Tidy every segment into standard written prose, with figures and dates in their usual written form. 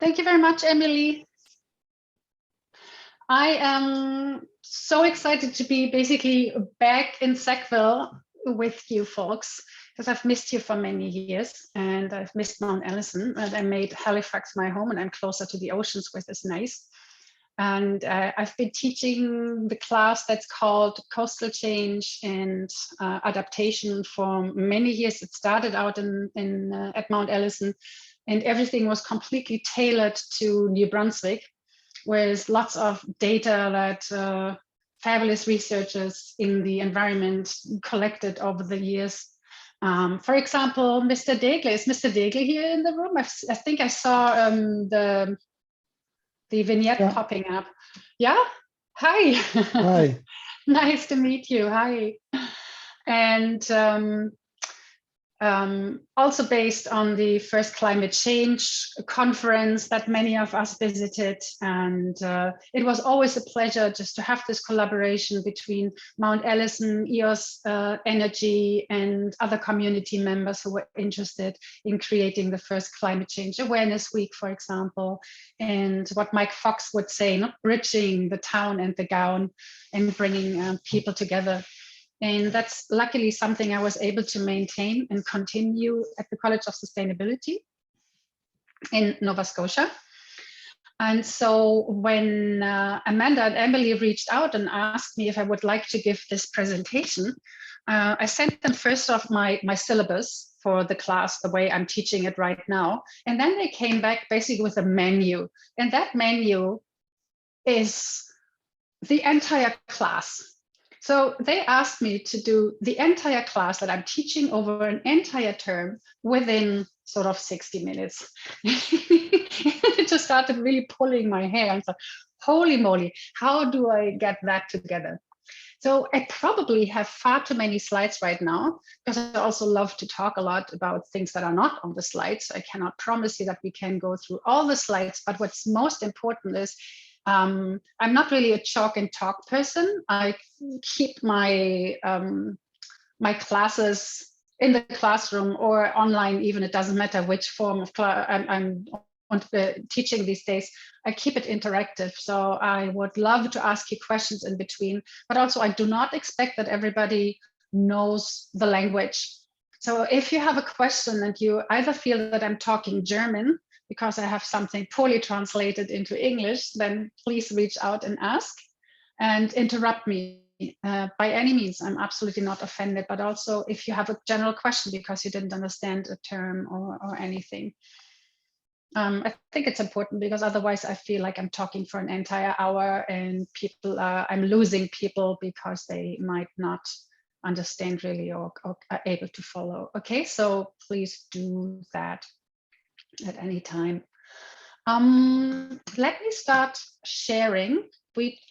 Thank you very much, Emily. I am so excited to be basically back in Sackville with you folks, because I've missed you for many years and I've missed Mount Allison, and I made Halifax my home and I'm closer to the oceans, which is nice. And I've been teaching the class that's called Coastal Change and Adaptation for many years. It started out at Mount Allison, and everything was completely tailored to New Brunswick, with lots of data that fabulous researchers in the environment collected over the years. For example, Mr. Degle. Is Mr. Degle here in the room? I think I saw the vignette popping up. Yeah? Hi. Hi. Nice to meet you. Hi. And also based on the first climate change conference that many of us visited. And it was always a pleasure just to have this collaboration between Mount Allison, EOS Energy, and other community members who were interested in creating the first Climate Change Awareness Week, for example, and what Mike Fox would say, not bridging the town and the gown and bringing people together. And that's luckily something I was able to maintain and continue at the College of Sustainability in Nova Scotia. And so when Amanda and Emily reached out and asked me if I would like to give this presentation, I sent them first off my syllabus for the class, the way I'm teaching it right now. And then they came back basically with a menu. And that menu is the entire class. So they asked me to do the entire class that I'm teaching over an entire term within sort of 60 minutes. It just started really pulling my hair. I thought, holy moly, how do I get that together? So I probably have far too many slides right now, because I also love to talk a lot about things that are not on the slides. So I cannot promise you that we can go through all the slides, but what's most important is I'm not really a chalk and talk person. I keep my my classes in the classroom or online, even. It doesn't matter which form of class I'm teaching these days. I keep it interactive. So I would love to ask you questions in between, but also I do not expect that everybody knows the language. So if you have a question and you either feel that I'm talking German because I have something poorly translated into English, then please reach out and ask and interrupt me by any means. I'm absolutely not offended, but also if you have a general question because you didn't understand a term or anything. I think it's important, because otherwise I feel like I'm talking for an entire hour and I'm losing people because they might not understand really or are able to follow. Okay, so please do that at any time. Let me start sharing.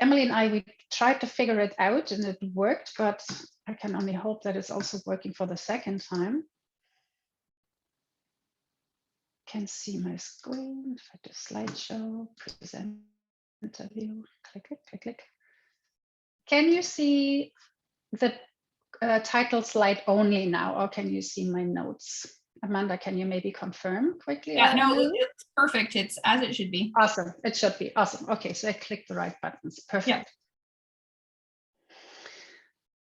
Emily and I tried to figure it out and it worked, but I can only hope that it's also working for the second time. Can see my screen. If I do slideshow, present view, click, click, click, click. Can you see the title slide only now, or can you see my notes? Amanda, can you maybe confirm quickly? Yeah, no, it's perfect. It's as it should be. Awesome. It should be awesome. Okay, so I clicked the right buttons. Perfect. Yeah.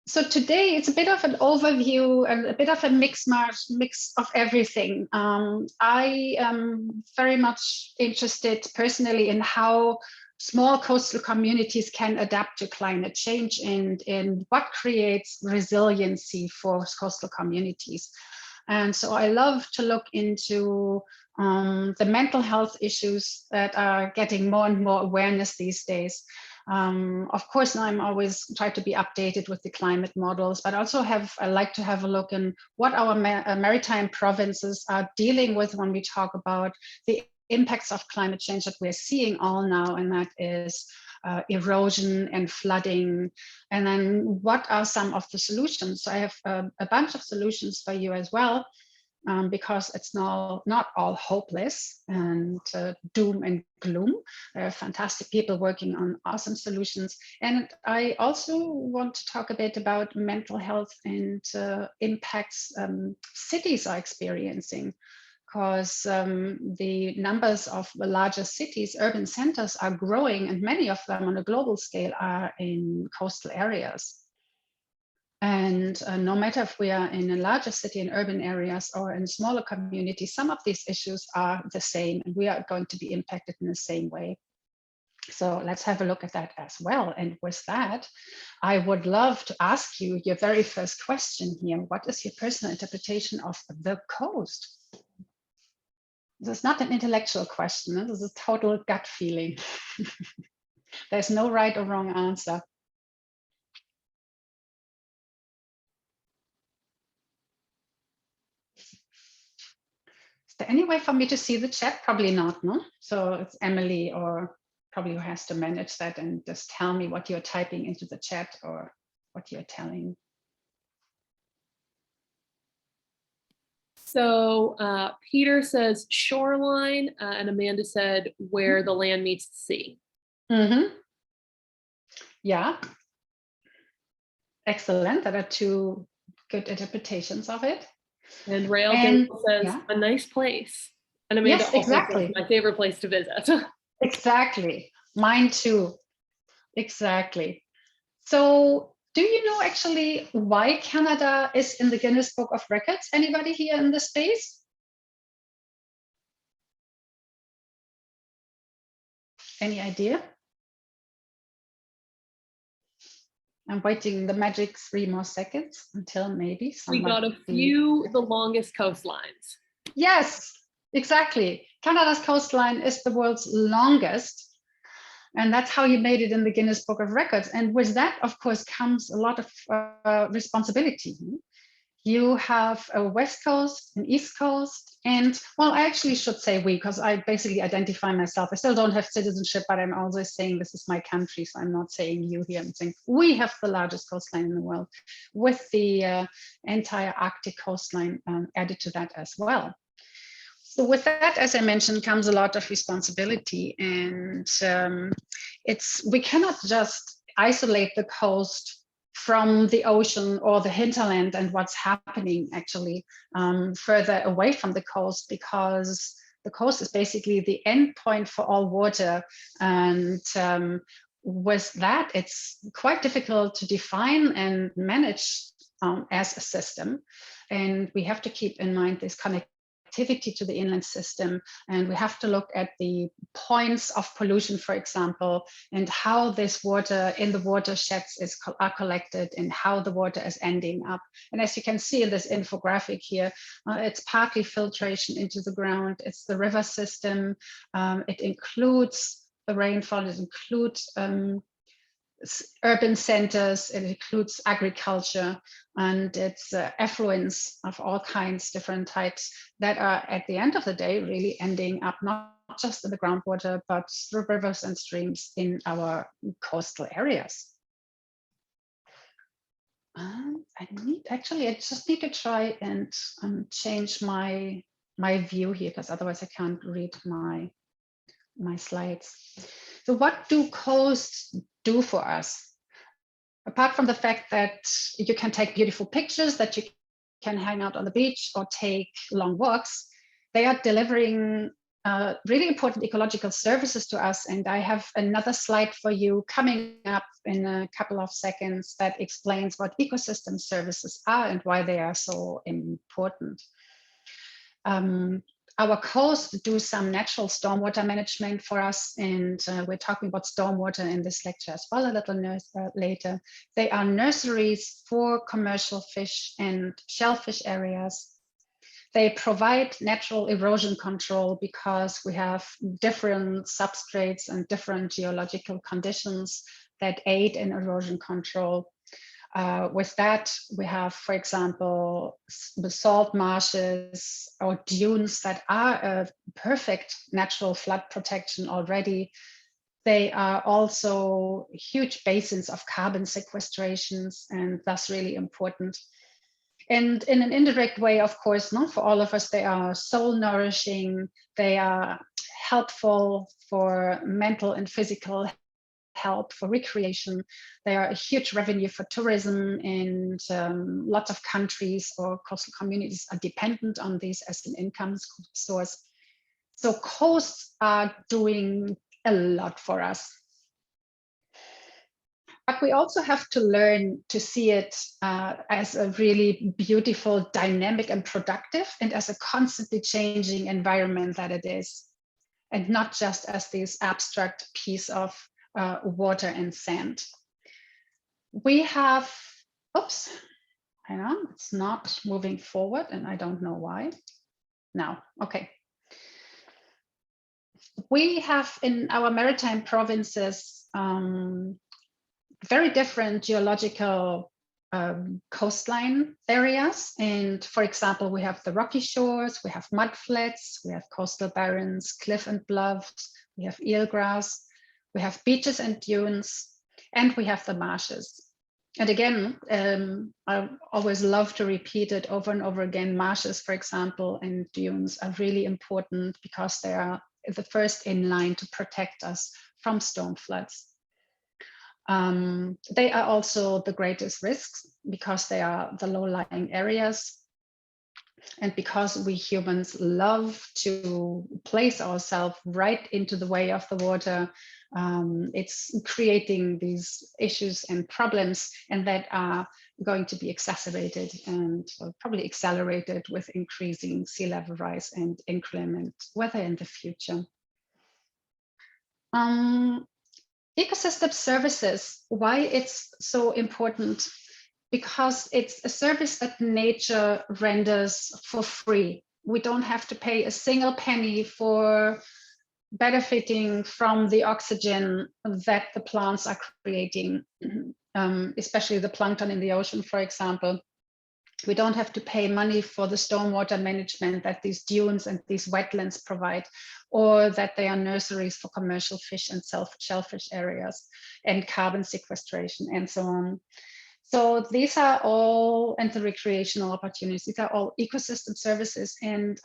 So today it's a bit of an overview and a bit of a mix of everything. I am very much interested personally in how small coastal communities can adapt to climate change and in what creates resiliency for coastal communities. And so I love to look into the mental health issues that are getting more and more awareness these days. Of course, now I'm always trying to be updated with the climate models, but also I like to have a look in what our maritime provinces are dealing with when we talk about the impacts of climate change that we're seeing all now, and that is erosion and flooding. And then what are some of the solutions? So I have a bunch of solutions for you as well, because it's now not all hopeless and doom and gloom. There are fantastic people working on awesome solutions. And I also want to talk a bit about mental health and impacts cities are experiencing because the numbers of the larger cities, urban centers are growing, and many of them on a global scale are in coastal areas. And no matter if we are in a larger city in urban areas or in smaller communities, some of these issues are the same, and we are going to be impacted in the same way. So let's have a look at that as well. And with that, I would love to ask you your very first question here. What is your personal interpretation of the coast? This is not an intellectual question. This is a total gut feeling. There's no right or wrong answer. Is there any way for me to see the chat? Probably not, no? So it's Emily or probably who has to manage that and just tell me what you're typing into the chat or what you're telling. So Peter says shoreline, and Amanda said where the land meets the sea. Mm-hmm. Yeah. Excellent. That are two good interpretations of it. And Rail says yeah. a nice place. And Amanda yes, exactly. says my favorite place to visit. Exactly. Mine too. Exactly. So do you know actually why Canada is in the Guinness Book of Records? Anybody here in the space? Any idea? I'm waiting the magic 3 more seconds until maybe we got a few, the longest coastlines. Yes, exactly. Canada's coastline is the world's longest. And that's how you made it in the Guinness Book of Records. And with that, of course, comes a lot of responsibility. You have a West Coast, an East Coast, and well, I actually should say we, because I basically identify myself. I still don't have citizenship, but I'm also saying this is my country. So I'm not saying you here. I'm saying we have the largest coastline in the world with the entire Arctic coastline added to that as well. So with that, as I mentioned, comes a lot of responsibility, and we cannot just isolate the coast from the ocean or the hinterland and what's happening actually further away from the coast, because the coast is basically the end point for all water. And with that, it's quite difficult to define and manage as a system. And we have to keep in mind this connectivity to the inland system, and we have to look at the points of pollution, for example, and how this water in the watersheds are collected and how the water is ending up. And as you can see in this infographic here, it's partly filtration into the ground, it's the river system, it includes the rainfall, it includes urban centers, it includes agriculture, and it's effluents of all kinds, different types, that are at the end of the day really ending up not just in the groundwater, but through rivers and streams in our coastal areas. I just need to try and change my view here, because otherwise I can't read my slides. So what do coasts do for us? Apart from the fact that you can take beautiful pictures, that you can hang out on the beach or take long walks, they are delivering really important ecological services to us. And I have another slide for you coming up in a couple of seconds that explains what ecosystem services are and why they are so important. Our coasts do some natural stormwater management for us, and we're talking about stormwater in this lecture as well a little later. They are nurseries for commercial fish and shellfish areas. They provide natural erosion control because we have different substrates and different geological conditions that aid in erosion control. With that, we have, for example, the salt marshes or dunes that are a perfect natural flood protection already. They are also huge basins of carbon sequestrations, and thus really important. And in an indirect way, of course, not for all of us, they are soul nourishing. They are helpful for mental and physical help for recreation. They are a huge revenue for tourism, and lots of countries or coastal communities are dependent on these as an income source. So coasts are doing a lot for us. But we also have to learn to see it as a really beautiful, dynamic, and productive, and as a constantly changing environment that it is, and not just as this abstract piece of water and sand. We have, oops, hang on, it's not moving forward, and I don't know why. Now, okay. We have in our maritime provinces very different geological coastline areas. And for example, we have the rocky shores, we have mudflats, we have coastal barrens, cliff and bluffs, we have eelgrass, we have beaches and dunes, and we have the marshes. And again, I always love to repeat it over and over again. Marshes, for example, and dunes are really important because they are the first in line to protect us from storm floods. They are also the greatest risks because they are the low-lying areas, and because we humans love to place ourselves right into the way of the water. It's creating these issues and problems, and that are going to be exacerbated and probably accelerated with increasing sea level rise and inclement weather in the future. Ecosystem services, why it's so important? Because it's a service that nature renders for free. We don't have to pay a single penny for benefiting from the oxygen that the plants are creating, especially the plankton in the ocean, for example. We don't have to pay money for the stormwater management that these dunes and these wetlands provide, or that they are nurseries for commercial fish and shellfish areas, and carbon sequestration, and so on. So these are all, and the recreational opportunities, these are all ecosystem services. And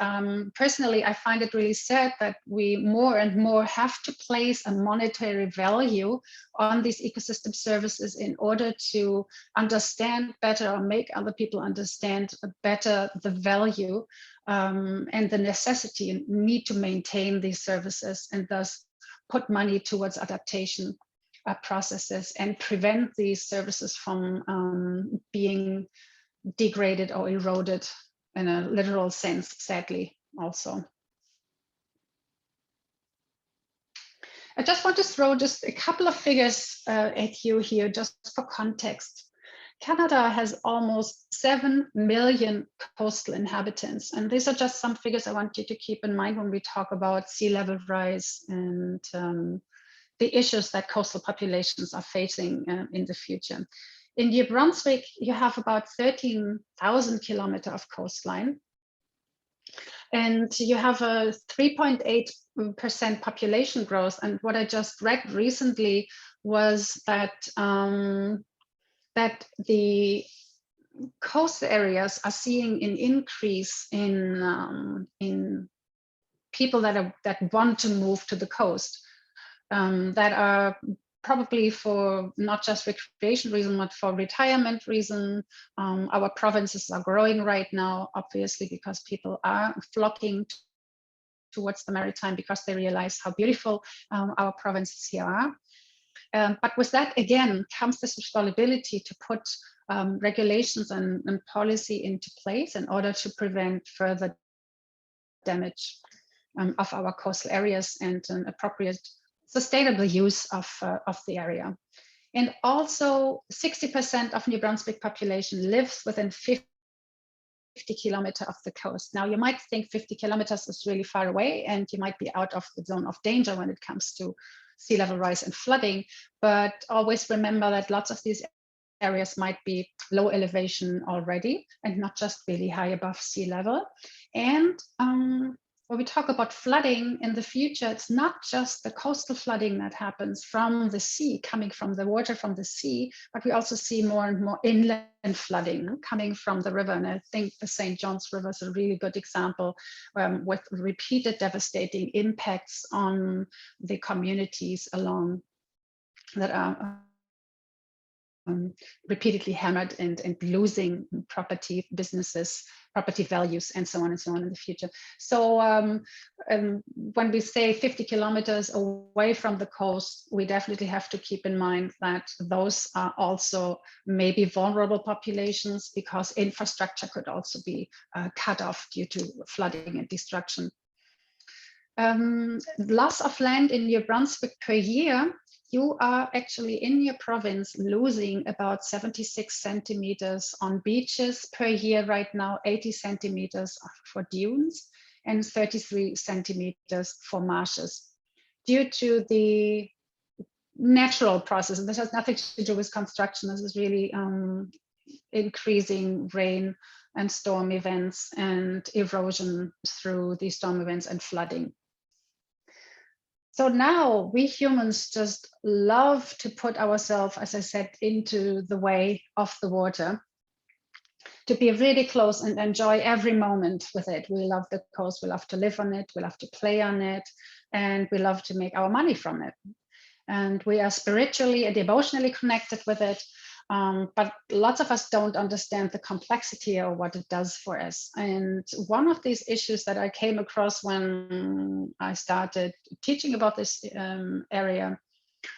personally, I find it really sad that we more and more have to place a monetary value on these ecosystem services in order to understand better, or make other people understand better the value and the necessity and need to maintain these services, and thus put money towards adaptation processes and prevent these services from being degraded or eroded in a literal sense, sadly, also. I just want to throw just a couple of figures at you here, just for context. Canada has almost 7 million coastal inhabitants, and these are just some figures I want you to keep in mind when we talk about sea level rise and the issues that coastal populations are facing in the future. In New Brunswick, you have about 13,000 kilometers of coastline, and you have a 3.8% population growth. And what I just read recently was that that the coast areas are seeing an increase in people that want to move to the coast. That are probably for not just recreation reason, but for retirement reason. Our provinces are growing right now, obviously, because people are flocking towards the maritime because they realize how beautiful our provinces here are. But with that, again, comes this responsibility to put regulations and policy into place in order to prevent further damage of our coastal areas and an appropriate sustainable use of the area. And also 60% of New Brunswick population lives within 50 kilometers of the coast. Now you might think 50 kilometers is really far away, and you might be out of the zone of danger when it comes to sea level rise and flooding, but always remember that lots of these areas might be low elevation already and not just really high above sea level. And when we talk about flooding in the future, it's not just the coastal flooding that happens from the sea, coming from the water from the sea, but we also see more and more inland flooding coming from the river. And I think the St. John's River is a really good example with repeated devastating impacts on the communities along that are repeatedly hammered and losing property, businesses, property values, and so on in the future. So when we say 50 kilometers away from the coast, we definitely have to keep in mind that those are also maybe vulnerable populations, because infrastructure could also be cut off due to flooding and destruction. Loss of land in New Brunswick per year, you are actually in your province losing about 76 centimeters on beaches per year right now, 80 centimeters for dunes, and 33 centimeters for marshes, due to the natural process. And this has nothing to do with construction. This is really increasing rain and storm events and erosion through these storm events and flooding. So now we humans just love to put ourselves, as I said, into the way of the water, to be really close and enjoy every moment with it. We love the coast, we love to live on it, we love to play on it, and we love to make our money from it. And we are spiritually and emotionally connected with it. But lots of us don't understand the complexity or what it does for us. And one of these issues that I came across when I started teaching about this area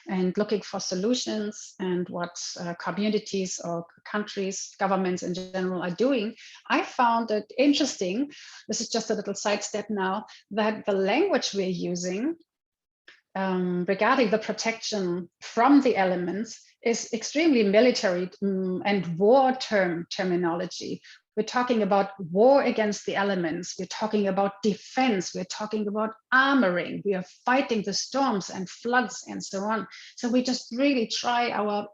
and looking for solutions and what communities or countries, governments in general are doing, I found it interesting, this is just a little sidestep now, that the language we're using regarding the protection from the elements is extremely military and war terminology. We're talking about war against the elements. We're talking about defense. We're talking about armoring. We are fighting the storms and floods and so on. So we just really try our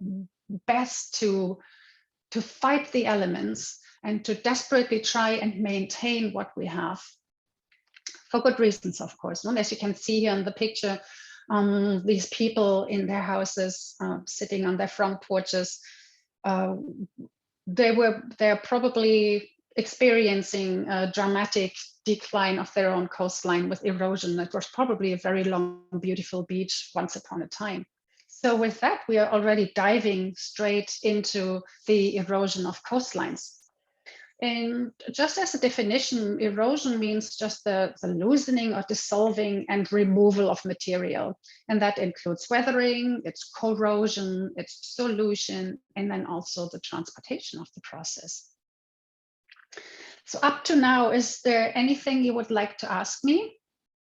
best to fight the elements and to desperately try and maintain what we have, for good reasons, of course. And as you can see here in the picture, these people in their houses, sitting on their front porches, they're probably experiencing a dramatic decline of their own coastline with erosion. That was probably a very long, beautiful beach once upon a time. So with that, we are already diving straight into the erosion of coastlines. And just as a definition, erosion means just the loosening or dissolving and removal of material. And that includes weathering, its corrosion, its solution, and then also the transportation of the process. So up to now, is there anything you would like to ask me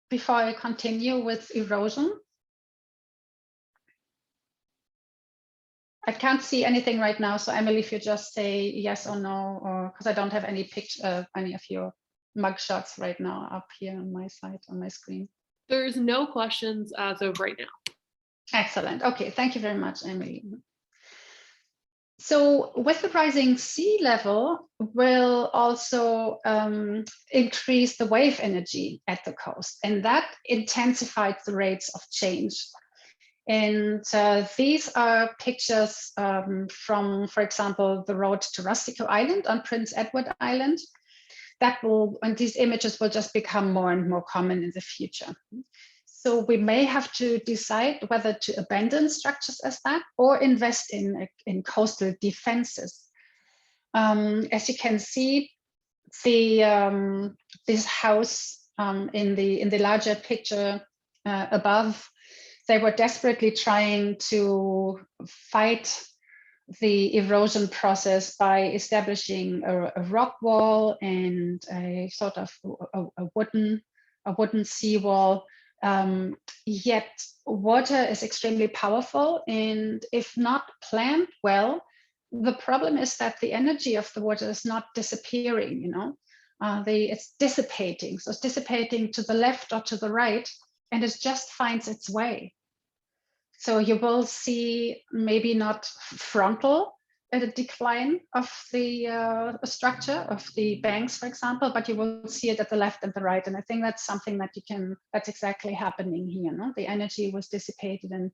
before I continue with erosion? I can't see anything right now. So Emily, if you just say yes or no, or because I don't have any picture, any of your mug shots right now up here on my side, on my screen. There's no questions as of right now. Excellent. Okay, thank you very much, Emily. So with the rising sea level will also increase the wave energy at the coast, and that intensified the rates of change. And these are pictures from, for example, the road to Rustico Island on Prince Edward Island. That will, and these images will just become more and more common in the future. So we may have to decide whether to abandon structures as that or invest in coastal defenses. As you can see, this house in the larger picture above, they were desperately trying to fight the erosion process by establishing a rock wall and a sort of a wooden seawall. Yet water is extremely powerful, and if not planned well, the problem is that the energy of the water is not disappearing, you know, it's dissipating. So it's dissipating to the left or to the right, and it just finds its way. So you will see maybe not frontal at a decline of the structure of the banks, for example, but you will see it at the left and the right. And I think that's something that that's exactly happening here. No? The energy was dissipated and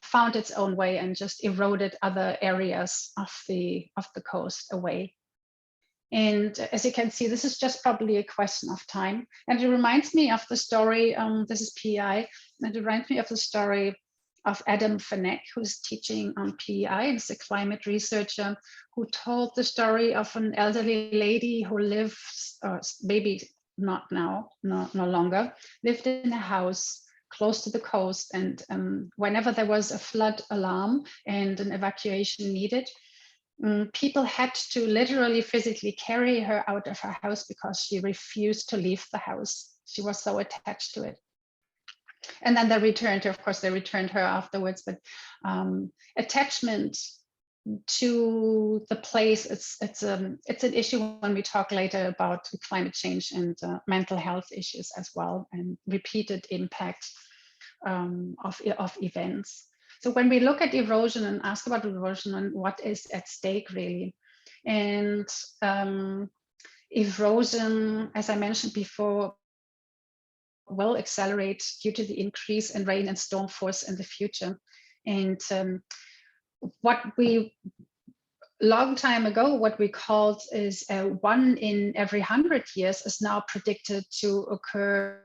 found its own way and just eroded other areas of the coast away. And as you can see, this is just probably a question of time. And it reminds me of the story, this is PI, and it reminds me of the story Adam Fenech, who's teaching on PEI and is a climate researcher, who told the story of an elderly lady who lives, maybe not now, no longer, lived in a house close to the coast. And whenever there was a flood alarm and an evacuation needed, people had to literally physically carry her out of her house because she refused to leave the house. She was so attached to it. And then they returned her, of course, they returned her afterwards, but attachment to the place, it's an issue when we talk later about climate change and mental health issues as well, and repeated impact of events. So when we look at erosion and ask about erosion and what is at stake really, and erosion, as I mentioned before, will accelerate due to the increase in rain and storm force in the future. And what we, long time ago, what we called is 1 in every 100 years is now predicted to occur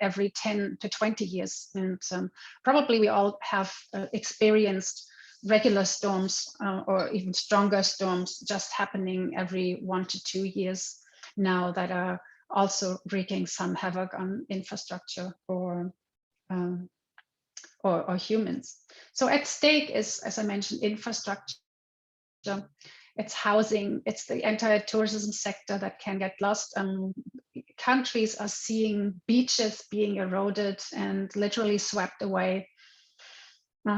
every 10 to 20 years. And probably we all have experienced regular storms or even stronger storms just happening every 1 to 2 years now that are also wreaking some havoc on infrastructure or humans. So at stake is, as I mentioned, infrastructure. It's housing, it's the entire tourism sector that can get lost. Countries are seeing beaches being eroded and literally swept away.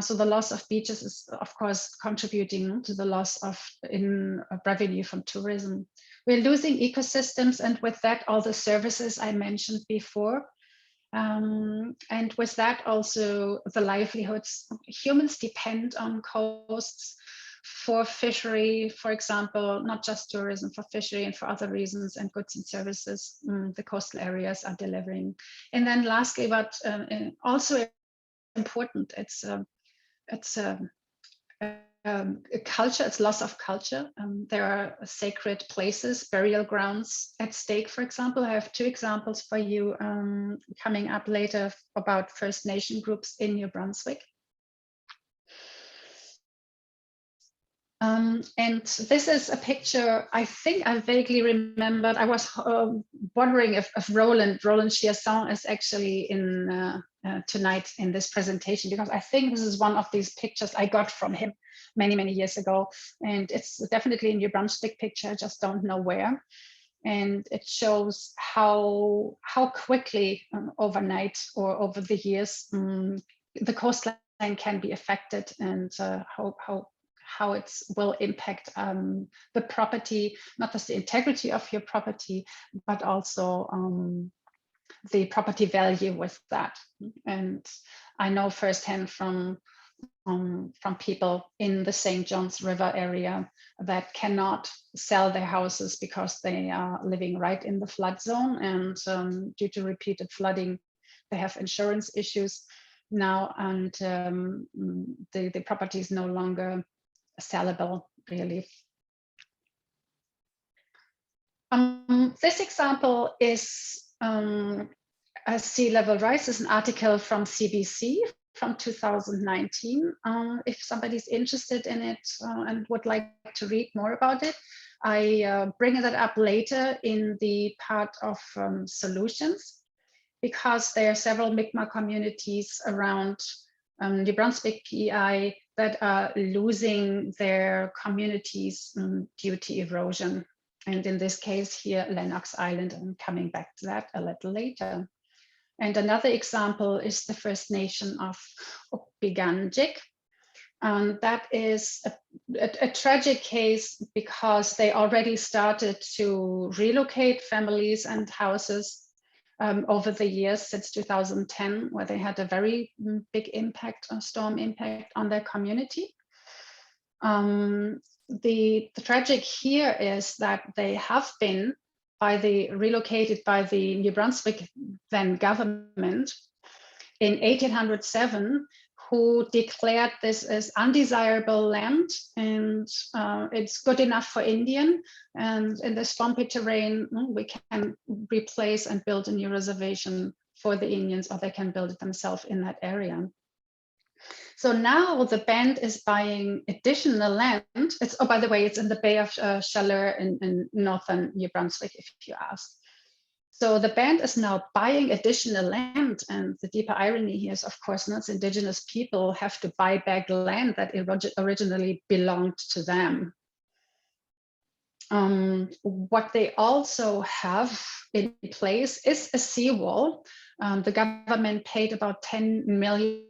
So the loss of beaches is, of course, contributing to the loss of revenue from tourism. We're losing ecosystems, and with that, all the services I mentioned before. And with that, also the livelihoods. Humans depend on coasts for fishery, for example, not just tourism, for fishery and for other reasons, and goods and services the coastal areas are delivering. And then lastly, but also important, it's culture, it's loss of culture. There are sacred places, burial grounds at stake, for example. I have 2 examples for you coming up later about First Nation groups in New Brunswick. And this is a picture I think I vaguely remembered. I was wondering if Roland Chiasson is actually in tonight in this presentation, because I think this is one of these pictures I got from him many years ago. And it's definitely a New Brunswick picture, I just don't know where. And it shows how quickly overnight or over the years the coastline can be affected, and how it will impact the property, not just the integrity of your property, but also the property value with that. And I know firsthand from people in the St. John's River area that cannot sell their houses because they are living right in the flood zone, and due to repeated flooding, they have insurance issues now, and the property is no longer sellable, really. This example is a sea level rise. Is an article from CBC from 2019. If somebody's interested in it and would like to read more about it, I bring that up later in the part of solutions, because there are several Mi'kmaq communities around New Brunswick PEI that are losing their communities due to erosion. And in this case here, Lennox Island, I'm coming back to that a little later. And another example is the First Nation of Okpiganjik. That is a tragic case because they already started to relocate families and houses over the years since 2010, where they had a very big impact, storm impact on their community. The tragic here is that they have been relocated by the New Brunswick then government in 1807, who declared this as undesirable land, and it's good enough for Indian, and in the swampy terrain we can replace and build a new reservation for the Indians, or they can build it themselves in that area. So now the band is buying additional land. It's, oh, by the way, it's in the Bay of Chaleur in northern New Brunswick, if you ask. So the band is now buying additional land, and the deeper irony here is, of course, not indigenous people have to buy back land that originally belonged to them. What they also have in place is a seawall. The government paid about 10 million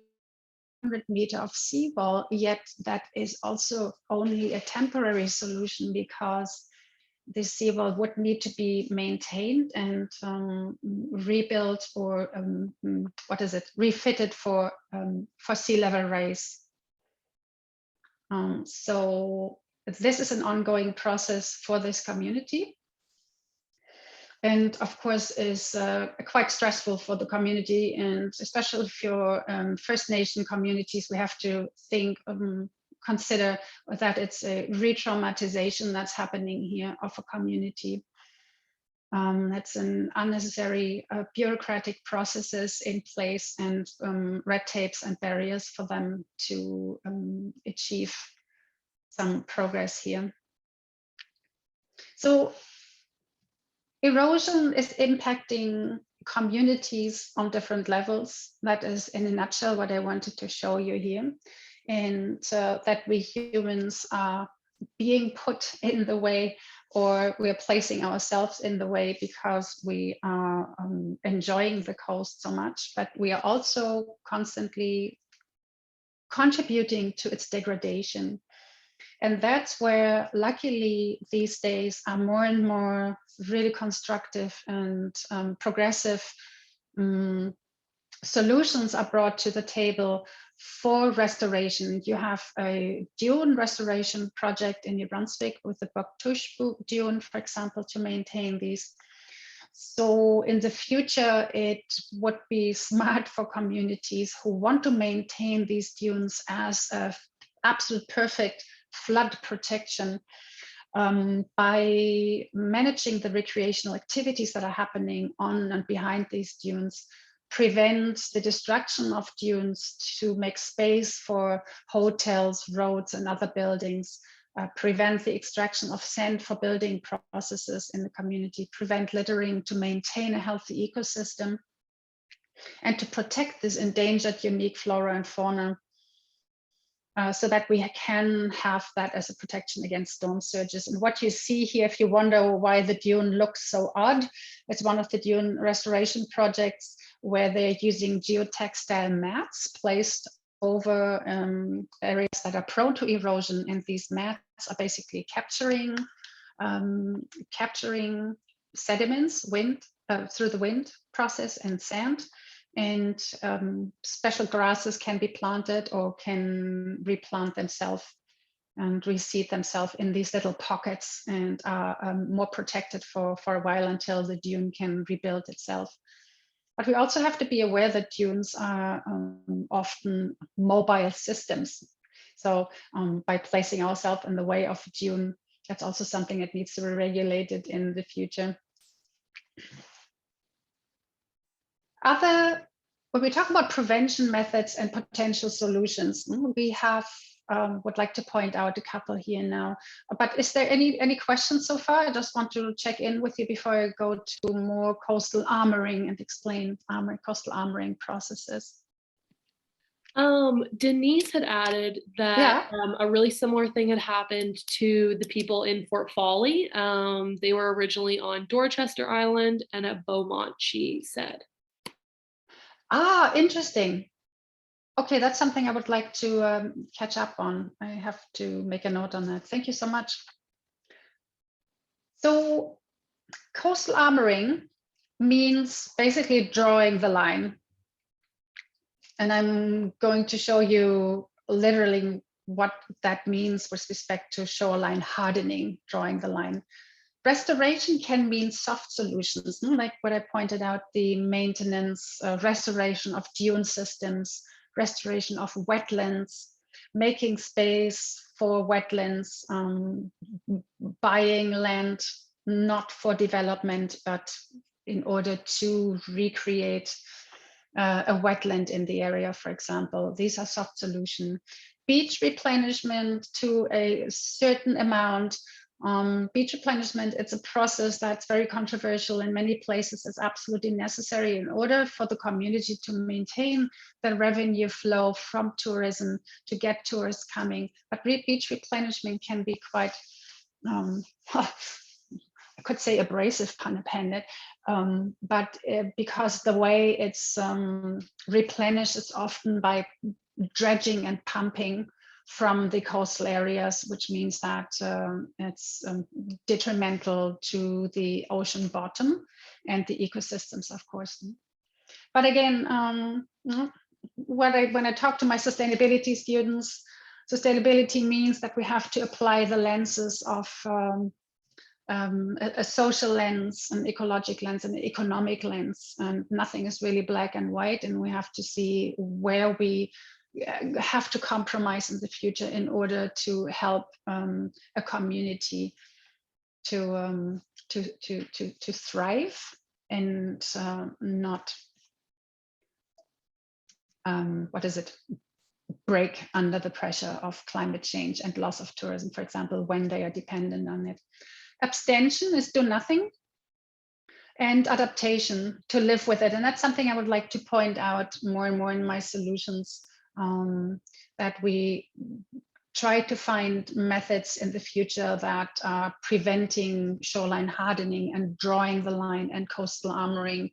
100 meter of seawall, yet that is also only a temporary solution because the seawall would need to be maintained and rebuilt or refitted for sea level rise. So this is an ongoing process for this community. And of course is quite stressful for the community, and especially for First Nation communities, we have to consider that it's a re-traumatization that's happening here of a community. That's an unnecessary bureaucratic processes in place and red tapes and barriers for them to achieve some progress here. So erosion is impacting communities on different levels. That is, in a nutshell, what I wanted to show you here. And that we humans are being put in the way, or we're placing ourselves in the way because we are enjoying the coast so much, but we are also constantly contributing to its degradation. And that's where, luckily, these days are more and more really constructive and progressive solutions are brought to the table for restoration. You have a dune restoration project in New Brunswick with the Boctouche dune, for example, to maintain these. So in the future, it would be smart for communities who want to maintain these dunes as a absolute perfect flood protection by managing the recreational activities that are happening on and behind these dunes, prevent the destruction of dunes to make space for hotels, roads, and other buildings, prevent the extraction of sand for building processes in the community, prevent littering to maintain a healthy ecosystem, and to protect this endangered unique flora and fauna so that we can have that as a protection against storm surges. And what you see here, if you wonder why the dune looks so odd, it's one of the dune restoration projects where they're using geotextile mats placed over areas that are prone to erosion. And these mats are basically capturing sediments, wind, through the wind process and sand. And special grasses can be planted or can replant themselves and reseed themselves in these little pockets and are more protected for a while until the dune can rebuild itself. But we also have to be aware that dunes are often mobile systems. So by placing ourselves in the way of a dune, that's also something that needs to be regulated in the future. When we talk about prevention methods and potential solutions, we have would like to point out a couple here now. But is there any questions so far? I just want to check in with you before I go to more coastal armoring and explain coastal armoring processes. Denise had added that a really similar thing had happened to the people in Fort Folly. They were originally on Dorchester Island and at Beaumont, she said. Ah, interesting. Okay, that's something I would like to catch up on. I have to make a note on that. Thank you so much. So coastal armoring means basically drawing the line. And I'm going to show you literally what that means with respect to shoreline hardening, drawing the line. Restoration can mean soft solutions, like what I pointed out, the maintenance, restoration of dune systems, restoration of wetlands, making space for wetlands, buying land, not for development, but in order to recreate a wetland in the area, for example. These are soft solution. Beach replenishment to a certain amount. Beach replenishment, it's a process that's very controversial in many places. It's absolutely necessary in order for the community to maintain the revenue flow from tourism, to get tourists coming. But beach replenishment can be quite, I could say abrasive, pun intended, but because the way it's replenished is often by dredging and pumping from the coastal areas, which means that it's detrimental to the ocean bottom and the ecosystems, of course. But again, when I talk to my sustainability students, sustainability means that we have to apply the lenses of a social lens, an ecological lens, an economic lens, and nothing is really black and white. And we have to see where we have to compromise in the future in order to help a community to thrive and not break under the pressure of climate change and loss of tourism, for example, when they are dependent on it. Abstention is do nothing, and adaptation, to live with it. And that's something I would like to point out more and more in my solutions, that we try to find methods in the future that are preventing shoreline hardening and drawing the line and coastal armoring.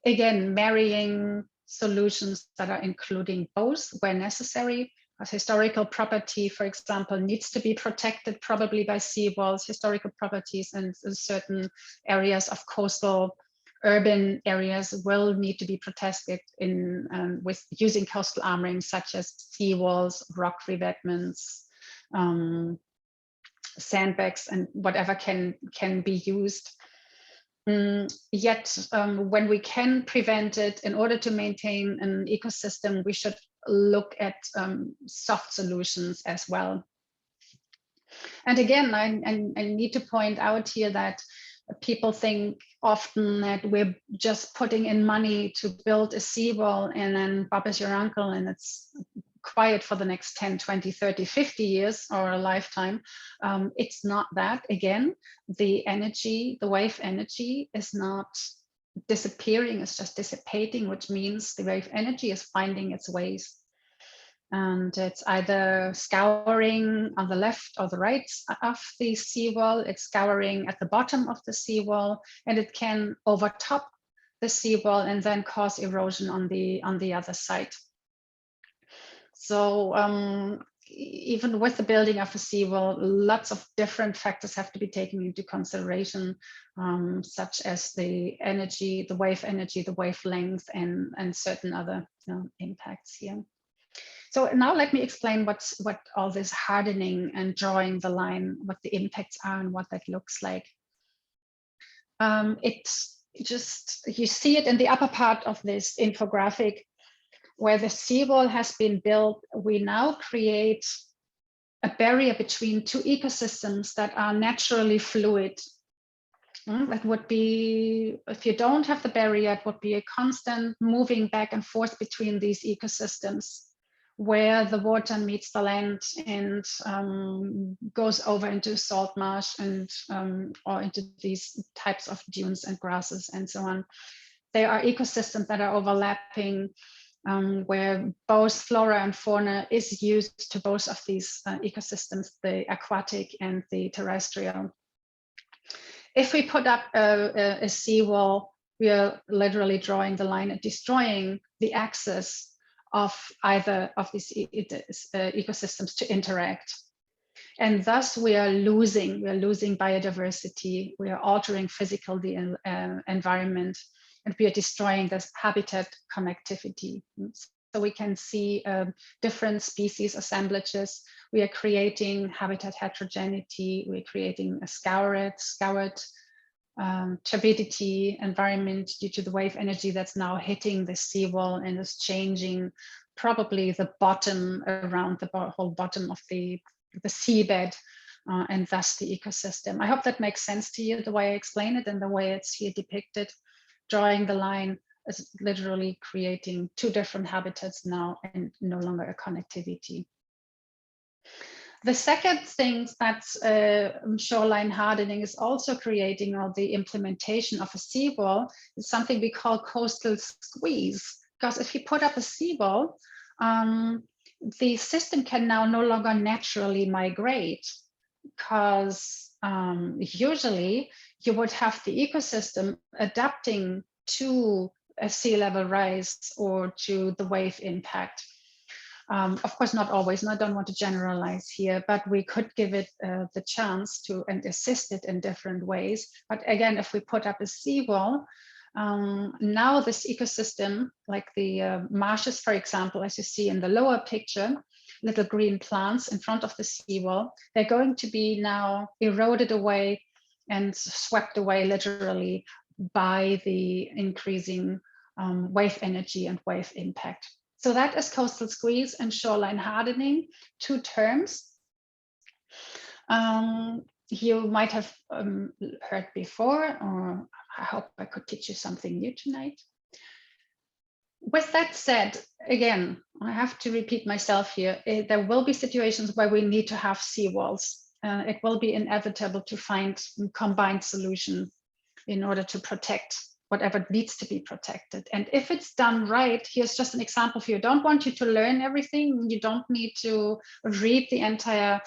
Again, marrying solutions that are including both where necessary. As historical property, for example, needs to be protected probably by seawalls, historical properties, and certain areas of coastal urban areas will need to be protected in with using coastal armoring, such as seawalls, rock revetments, sandbags, and whatever can be used. Yet, when we can prevent it, in order to maintain an ecosystem, we should look at soft solutions as well. And again, I need to point out here that people think often that we're just putting in money to build a seawall and then Bob is your uncle and it's quiet for the next 10, 20, 30, 50 years or a lifetime. It's not that. Again, the energy, the wave energy is not disappearing, it's just dissipating, which means the wave energy is finding its ways. And it's either scouring on the left or the right of the seawall, it's scouring at the bottom of the seawall, and it can overtop the seawall and then cause erosion on the other side. So even with the building of a seawall, lots of different factors have to be taken into consideration, such as the energy, the wavelength, and certain other impacts here. So now let me explain what all this hardening and drawing the line, what the impacts are and what that looks like. It's just, you see it in the upper part of this infographic, where the seawall has been built. We now create a barrier between two ecosystems that are naturally fluid. That would be, if you don't have the barrier, it would be a constant moving back and forth between these ecosystems, where the water meets the land and goes over into salt marsh and or into these types of dunes and grasses and so on. There are ecosystems that are overlapping, where both flora and fauna is used to both of these ecosystems, the aquatic and the terrestrial. If we put up a seawall, we are literally drawing the line and destroying the access of either of these ecosystems to interact. And thus we are losing biodiversity, we are altering physical the environment, and we are destroying this habitat connectivity. So we can see different species assemblages. We are creating habitat heterogeneity. We're creating a scoured turbidity environment due to the wave energy that's now hitting the seawall and is changing probably the bottom around the whole bottom of the seabed, and thus the ecosystem. I hope that makes sense to you, the way I explain it and the way it's here depicted, drawing the line is literally creating two different habitats now and no longer a connectivity. The second thing that shoreline hardening is also creating, or the implementation of a seawall, is something we call coastal squeeze. Because if you put up a seawall, the system can now no longer naturally migrate, because usually you would have the ecosystem adapting to a sea level rise or to the wave impact. Of course, not always, and I don't want to generalize here, but we could give it the chance to and assist it in different ways. But again, if we put up a seawall, now this ecosystem, like the marshes, for example, as you see in the lower picture, little green plants in front of the seawall, they're going to be now eroded away and swept away literally by the increasing wave energy and wave impact. So that is coastal squeeze and shoreline hardening, two terms you might have heard before, or I hope I could teach you something new tonight. With that said, again, I have to repeat myself here. There will be situations where we need to have seawalls. It will be inevitable to find a combined solution in order to protect whatever needs to be protected. And if it's done right, here's just an example for you. I don't want you to learn everything. You don't need to read the entire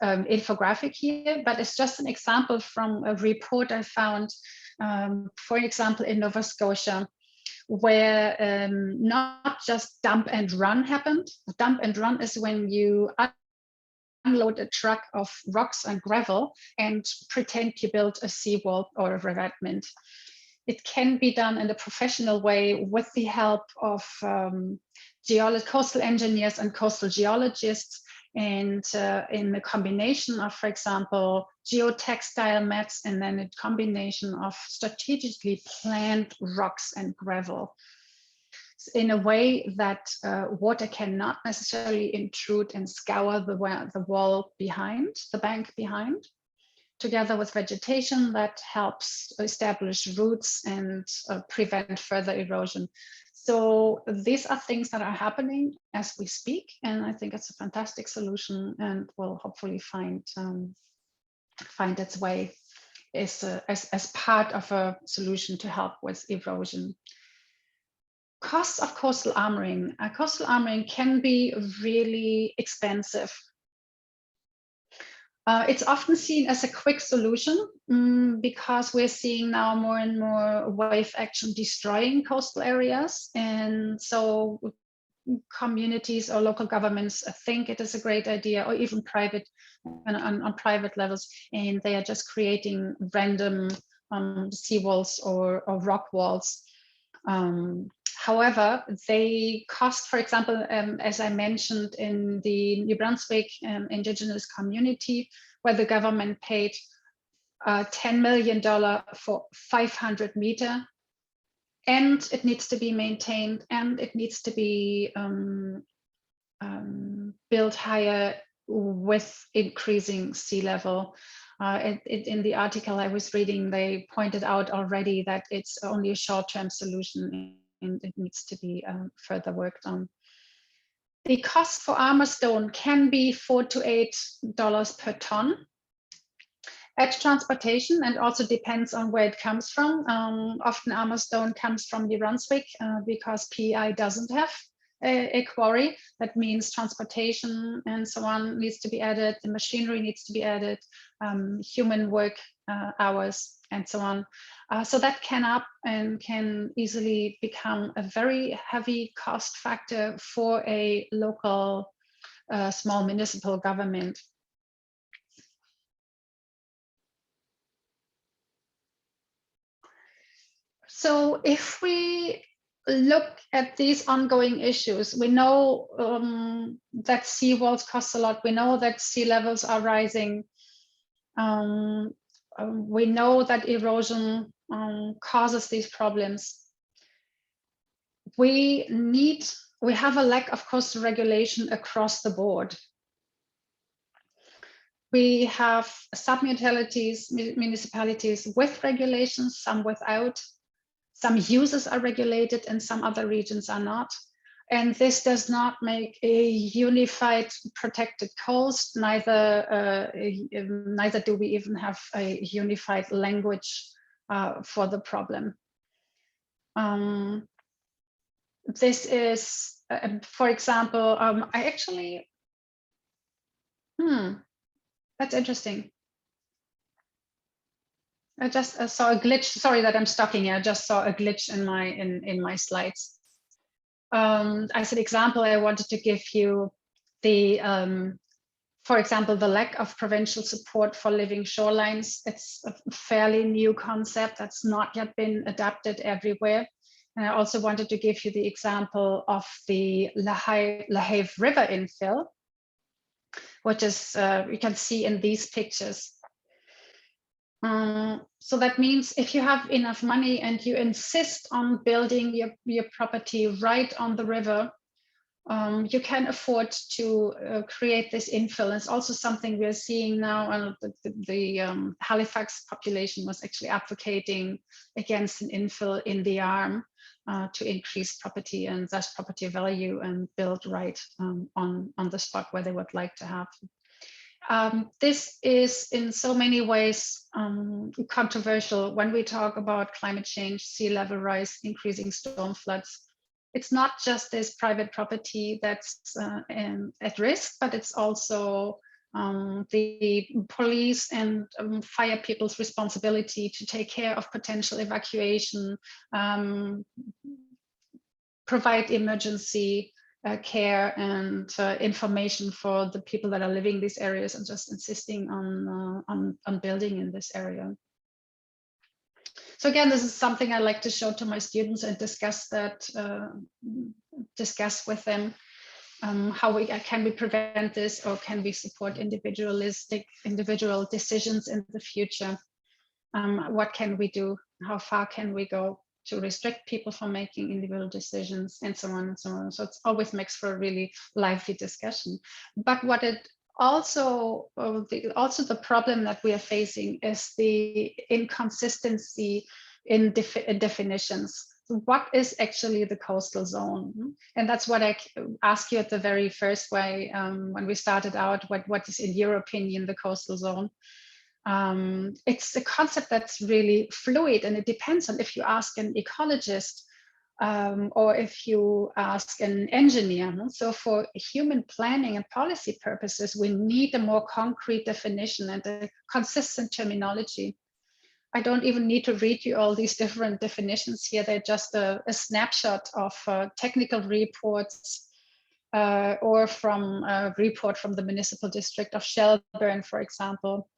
infographic here, but it's just an example from a report I found, for example, in Nova Scotia, where not just dump and run happened. Dump and run is when you unload a truck of rocks and gravel and pretend you built a seawall or a revetment. It can be done in a professional way with the help of coastal engineers and coastal geologists, and in a combination of, for example, geotextile mats, and then a combination of strategically planned rocks and gravel, in a way that water cannot necessarily intrude and scour the wall behind, the bank behind, together with vegetation that helps establish roots and prevent further erosion. So these are things that are happening as we speak, and I think it's a fantastic solution, and will hopefully find its way as part of a solution to help with erosion. Costs of coastal armoring. Coastal armoring can be really expensive. It's often seen as a quick solution because we're seeing now more and more wave action destroying coastal areas. And so communities or local governments think it is a great idea, or even private on private levels, and they are just creating random seawalls or rock walls. However, they cost, for example, as I mentioned, in the New Brunswick indigenous community, where the government paid $10 million for 500 meter, and it needs to be maintained, and it needs to be built higher with increasing sea level. In the article I was reading, they pointed out already that it's only a short-term solution, and it needs to be further worked on. The cost for armor stone can be $4 to $8 per ton at transportation, and also depends on where it comes from. Often armor stone comes from New Brunswick because PEI doesn't have a quarry. That means transportation and so on needs to be added, the machinery needs to be added, human work hours and so on. So that can easily become a very heavy cost factor for a local small municipal government. So if we look at these ongoing issues, we know that seawalls cost a lot. We know that sea levels are rising. We know that erosion causes these problems. We have a lack of coastal regulation across the board. We have sub-municipalities with regulations, some without. Some uses are regulated and some other regions are not. And this does not make a unified protected coast, neither do we even have a unified language for the problem. This is, for example, I actually, that's interesting. I just saw a glitch. Sorry that I'm stalking you. I just saw a glitch in my slides. As an example, I wanted to give you the, for example, the lack of provincial support for living shorelines. It's a fairly new concept that's not yet been adapted everywhere. And I also wanted to give you the example of the Lahave River infill, which is, you can see in these pictures. So that means if you have enough money and you insist on building your property right on the river, you can afford to create this infill. It's also something we're seeing now, and the Halifax population was actually advocating against an infill in the arm to increase property and thus property value and build right on the spot where they would like to have. This is in so many ways controversial when we talk about climate change, sea level rise, increasing storm floods. It's not just this private property that's at risk, but it's also the police and fire people's responsibility to take care of potential evacuation, provide emergency care and information for the people that are living in these areas, and just insisting on building in this area. So again, this is something I like to show to my students and discuss with them. How can we prevent this, or can we support individual decisions in the future? What can we do? How far can we go to restrict people from making individual decisions, and so on and so on. So it always makes for a really lively discussion. But what it also, the problem that we are facing is the inconsistency in definitions. So what is actually the coastal zone? And that's what I asked you at the very first way when we started out, what is in your opinion the coastal zone? It's a concept that's really fluid, and it depends on if you ask an ecologist or if you ask an engineer. So for human planning and policy purposes, we need a more concrete definition and a consistent terminology. I don't even need to read you all these different definitions here. They're just a snapshot of technical reports or from a report from the municipal district of Shelburne, for example,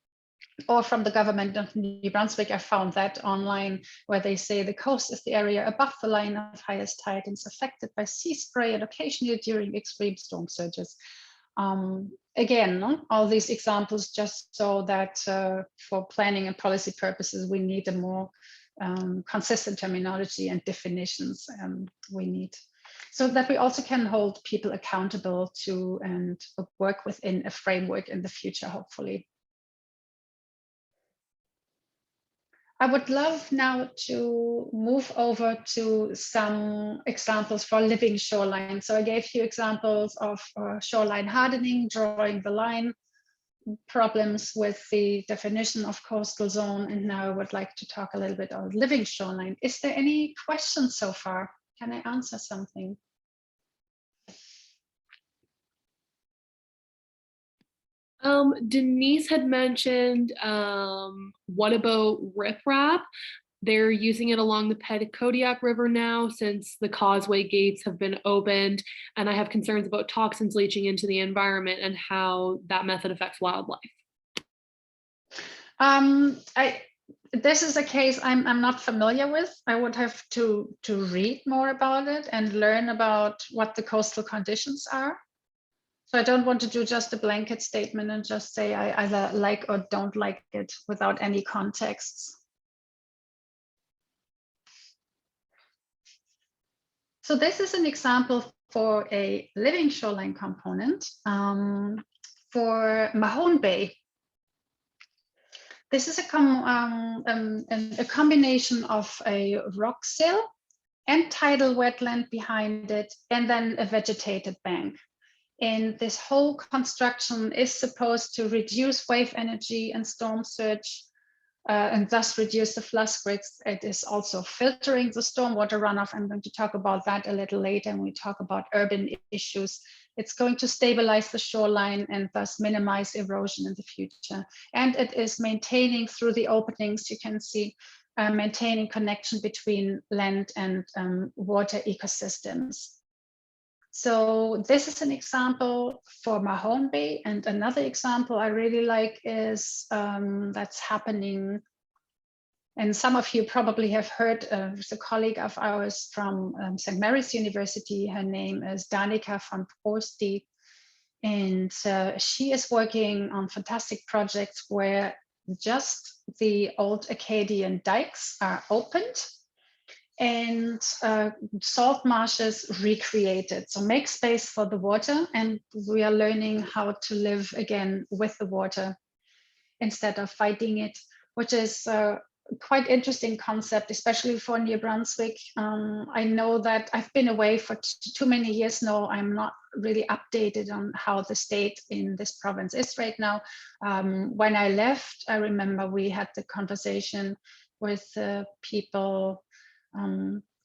or from the government of New Brunswick. I found that online, where they say the coast is the area above the line of highest tide and is affected by sea spray and occasionally during extreme storm surges. Again, all these examples just so that for planning and policy purposes, we need a more consistent terminology and definitions we need, so that we also can hold people accountable to and work within a framework in the future, hopefully. I would love now to move over to some examples for living shoreline. So I gave you examples of shoreline hardening, drawing the line, problems with the definition of coastal zone, and now I would like to talk a little bit about living shoreline. Is there any questions so far? Can I answer something? Denise had mentioned, what about riprap? They're using it along the Petitcodiac River now since the causeway gates have been opened, and I have concerns about toxins leaching into the environment and how that method affects wildlife. This is a case I'm not familiar with. I would have to read more about it and learn about what the coastal conditions are. So I don't want to do just a blanket statement and just say I either like or don't like it without any contexts. So this is an example for a living shoreline component for Mahone Bay. This is a combination of a rock sill and tidal wetland behind it, and then a vegetated bank. And this whole construction is supposed to reduce wave energy and storm surge, and thus reduce the flood risks. It is also filtering the stormwater runoff. I'm going to talk about that a little later when we talk about urban issues. It's going to stabilize the shoreline and thus minimize erosion in the future. And it is maintaining through the openings, you can see, maintaining connection between land and water ecosystems. So this is an example for Mahone Bay, and another example I really like is that's happening, and some of you probably have heard of a colleague of ours from St. Mary's University. Her name is Danica van Proostie, and she is working on fantastic projects where just the old Acadian dikes are opened and salt marshes recreated. So make space for the water, and we are learning how to live again with the water instead of fighting it, which is a quite interesting concept, especially for New Brunswick. I know that I've been away for too many years now. I'm not really updated on how the state in this province is right now. When I left, I remember we had the conversation with people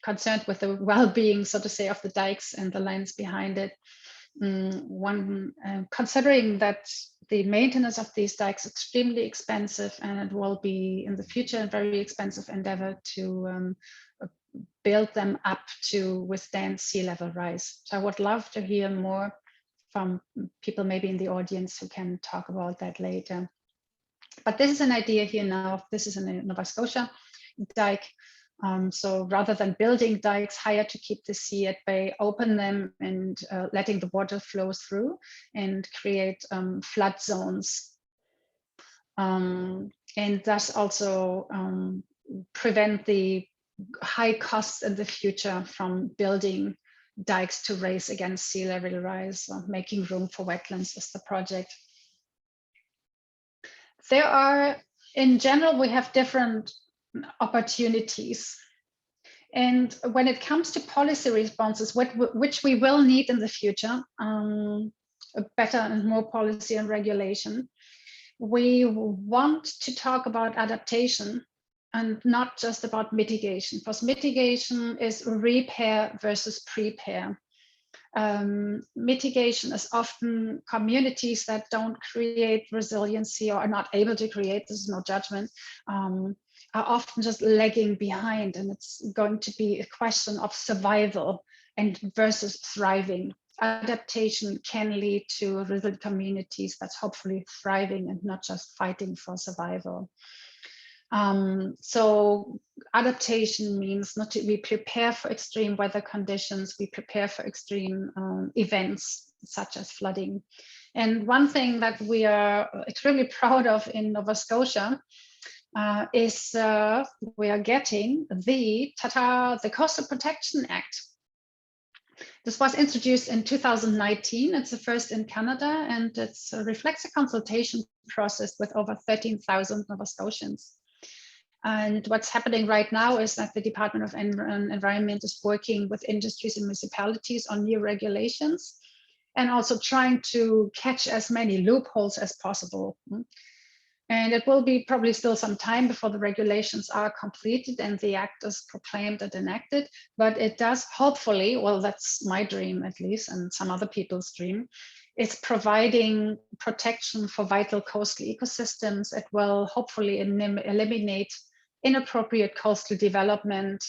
concerned with the well-being, so to say, of the dikes and the lands behind it. Considering that the maintenance of these dikes is extremely expensive, and it will be in the future a very expensive endeavor to build them up to withstand sea level rise. So I would love to hear more from people maybe in the audience who can talk about that later. But this is an idea here now. This is in Nova Scotia dike. So rather than building dikes higher to keep the sea at bay, open them and letting the water flow through and create flood zones. And thus also prevent the high costs in the future from building dikes to race against sea level rise, or making room for wetlands is the project. There are, in general, we have different opportunities. And when it comes to policy responses, which we will need in the future, a better and more policy and regulation, we want to talk about adaptation and not just about mitigation, because mitigation is repair versus prepare. Mitigation is often communities that don't create resiliency or are not able to create, this is no judgment, are often just lagging behind, and it's going to be a question of survival and versus thriving. Adaptation can lead to resilient communities that's hopefully thriving and not just fighting for survival. So adaptation means we prepare for extreme weather conditions, we prepare for extreme events such as flooding. And one thing that we are extremely proud of in Nova Scotia is we are getting the Coastal Protection Act. This was introduced in 2019. It's the first in Canada, and it reflects a consultation process with over 13,000 Nova Scotians. And what's happening right now is that the Department of Environment is working with industries and municipalities on new regulations, and also trying to catch as many loopholes as possible. And it will be probably still some time before the regulations are completed and the act is proclaimed and enacted, but it does hopefully, well, that's my dream at least, and some other people's dream, it's providing protection for vital coastal ecosystems. It will hopefully eliminate inappropriate coastal development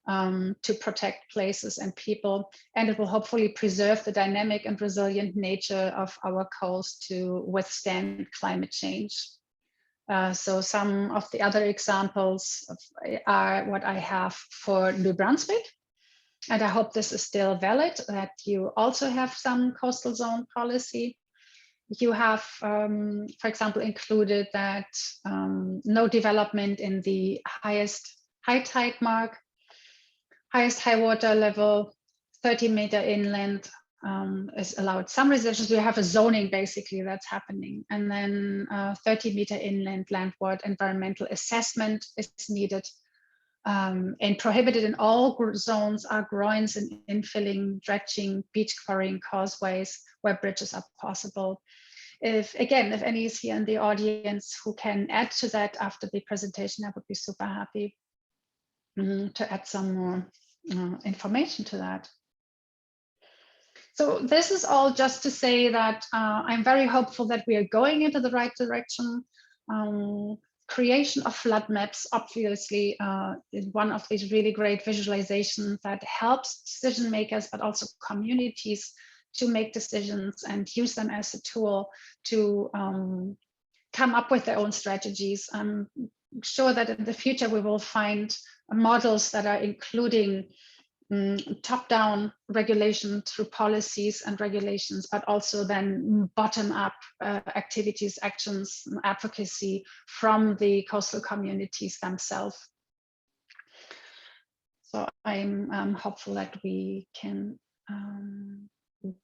to protect places and people, and it will hopefully preserve the dynamic and resilient nature of our coast to withstand climate change. So some of the other examples are what I have for New Brunswick. And I hope this is still valid, that you also have some coastal zone policy. You have, for example, included that no development in the highest high tide mark, highest high water level, 30-meter inland, is allowed. Some reservations, we have a zoning basically that's happening. And then 30-meter inland landward environmental assessment is needed. And prohibited in all zones are groins and infilling, dredging, beach quarrying, causeways where bridges are possible. If any is here in the audience who can add to that after the presentation, I would be super happy to add some more information to that. So this is all just to say that I'm very hopeful that we are going into the right direction. Creation of flood maps, obviously, is one of these really great visualizations that helps decision makers, but also communities to make decisions and use them as a tool to come up with their own strategies. I'm sure that in the future we will find models that are including top-down regulation through policies and regulations, but also then bottom-up activities, actions, advocacy from the coastal communities themselves. So I'm hopeful that we can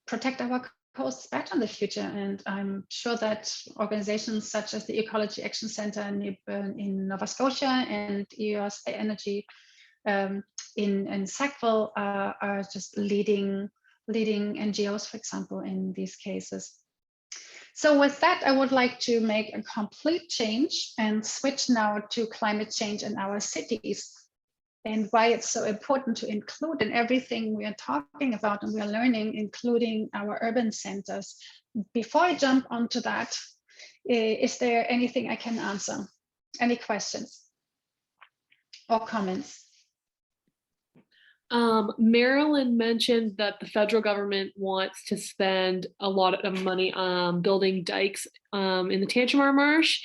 protect our coasts better in the future. And I'm sure that organizations such as the Ecology Action Center in Nova Scotia and EOS Energy in Sackville are just leading NGOs, for example, in these cases. So with that, I would like to make a complete change and switch now to climate change in our cities and why it's so important to include in everything we are talking about and we are learning, including our urban centers. Before I jump onto that, is there anything I can answer? Any questions or comments? Marilyn mentioned that the federal government wants to spend a lot of money on building dikes in the Tantramar Marsh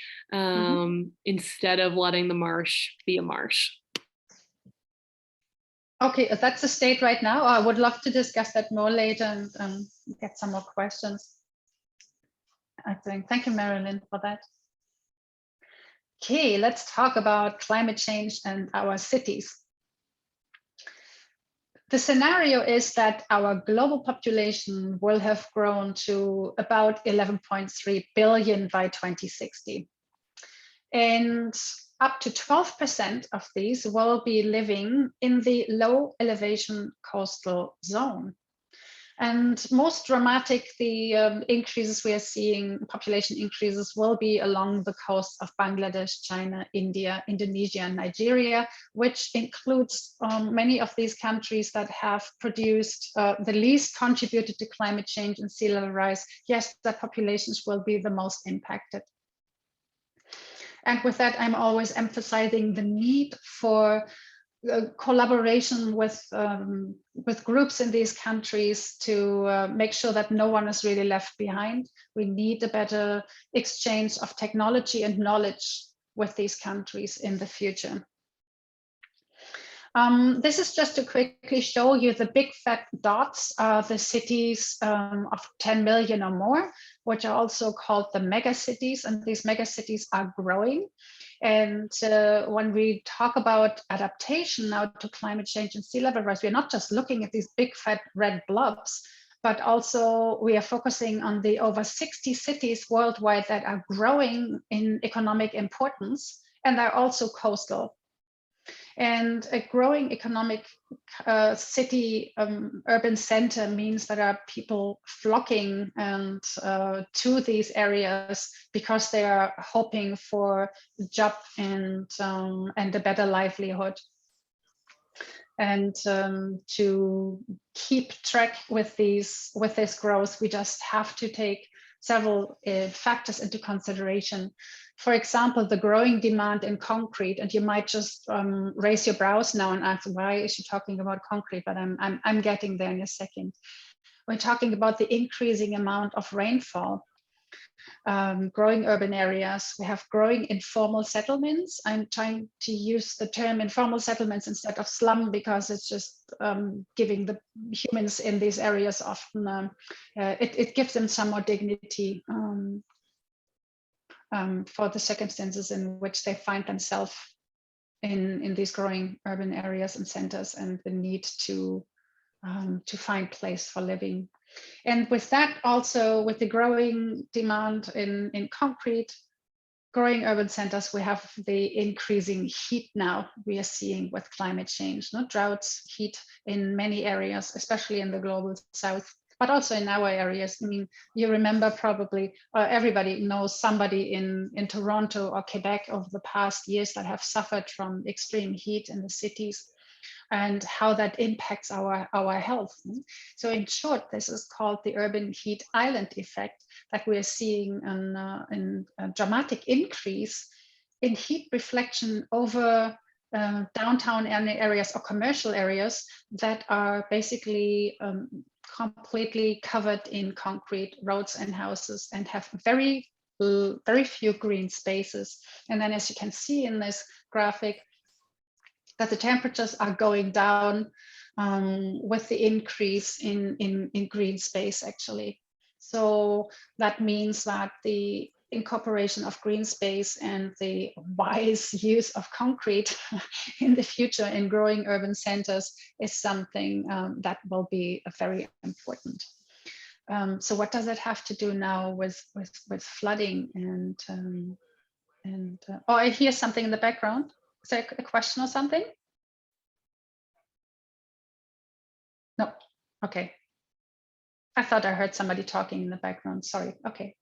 instead of letting the marsh be a marsh. Okay, that's the state right now. I would love to discuss that more later and get some more questions. I think. Thank you, Marilyn, for that. Okay, let's talk about climate change and our cities. The scenario is that our global population will have grown to about 11.3 billion by 2060. And up to 12% of these will be living in the low elevation coastal zone. And most dramatic, the increases we are seeing, population increases, will be along the coasts of Bangladesh, China, India, Indonesia, and Nigeria, which includes many of these countries that have produced the least contributed to climate change and sea level rise. Yes, their populations will be the most impacted. And with that, I'm always emphasizing the need for collaboration with groups in these countries to make sure that no one is really left behind. We need a better exchange of technology and knowledge with these countries in the future. This is just to quickly show you the big fat dots are the cities of 10 million or more, which are also called the mega cities, and these mega cities are growing. And when we talk about adaptation now to climate change and sea level rise, we're not just looking at these big fat red blobs, but also we are focusing on the over 60 cities worldwide that are growing in economic importance, and they're also coastal. And a growing economic city urban center means that there are people flocking and to these areas because they are hoping for a job and a better livelihood. And to keep track with this growth, we just have to take several factors into consideration. For example, the growing demand in concrete, and you might just raise your brows now and ask, why is she talking about concrete? But I'm getting there in a second. We're talking about the increasing amount of rainfall, growing urban areas. We have growing informal settlements. I'm trying to use the term informal settlements instead of slum because it's just giving the humans in these areas often, it gives them some more dignity for the circumstances in which they find themselves in these growing urban areas and centers and the need to find place for living. And with that, also with the growing demand in concrete, growing urban centers, we have the increasing heat now we are seeing with climate change, no droughts, heat in many areas, especially in the global south, but also in our areas. I mean, you remember probably, everybody knows somebody in Toronto or Quebec over the past years that have suffered from extreme heat in the cities, and how that impacts our health. So in short, this is called the urban heat island effect, that we're seeing in a dramatic increase in heat reflection over downtown areas or commercial areas that are basically completely covered in concrete roads and houses and have very few green spaces. And then, as you can see in this graphic, that the temperatures are going down with the increase in green space, actually. So that means that the incorporation of green space and the wise use of concrete in the future in growing urban centers is something that will be very important. So what does it have to do now with flooding and oh, I hear something in the background. Is there a question or something? No. Okay. I thought I heard somebody talking in the background. Sorry. Okay.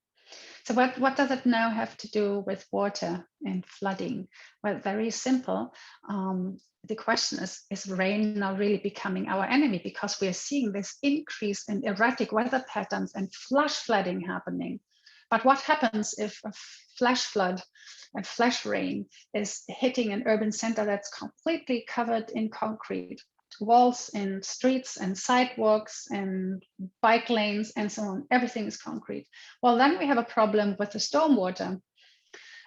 So what does it now have to do with water and flooding? Well, very simple. The question is rain now really becoming our enemy? Because we are seeing this increase in erratic weather patterns and flash flooding happening. But what happens if a flash flood and flash rain is hitting an urban center that's completely covered in concrete? Walls and streets and sidewalks and bike lanes and so on, everything is concrete. Well, then we have a problem with the stormwater.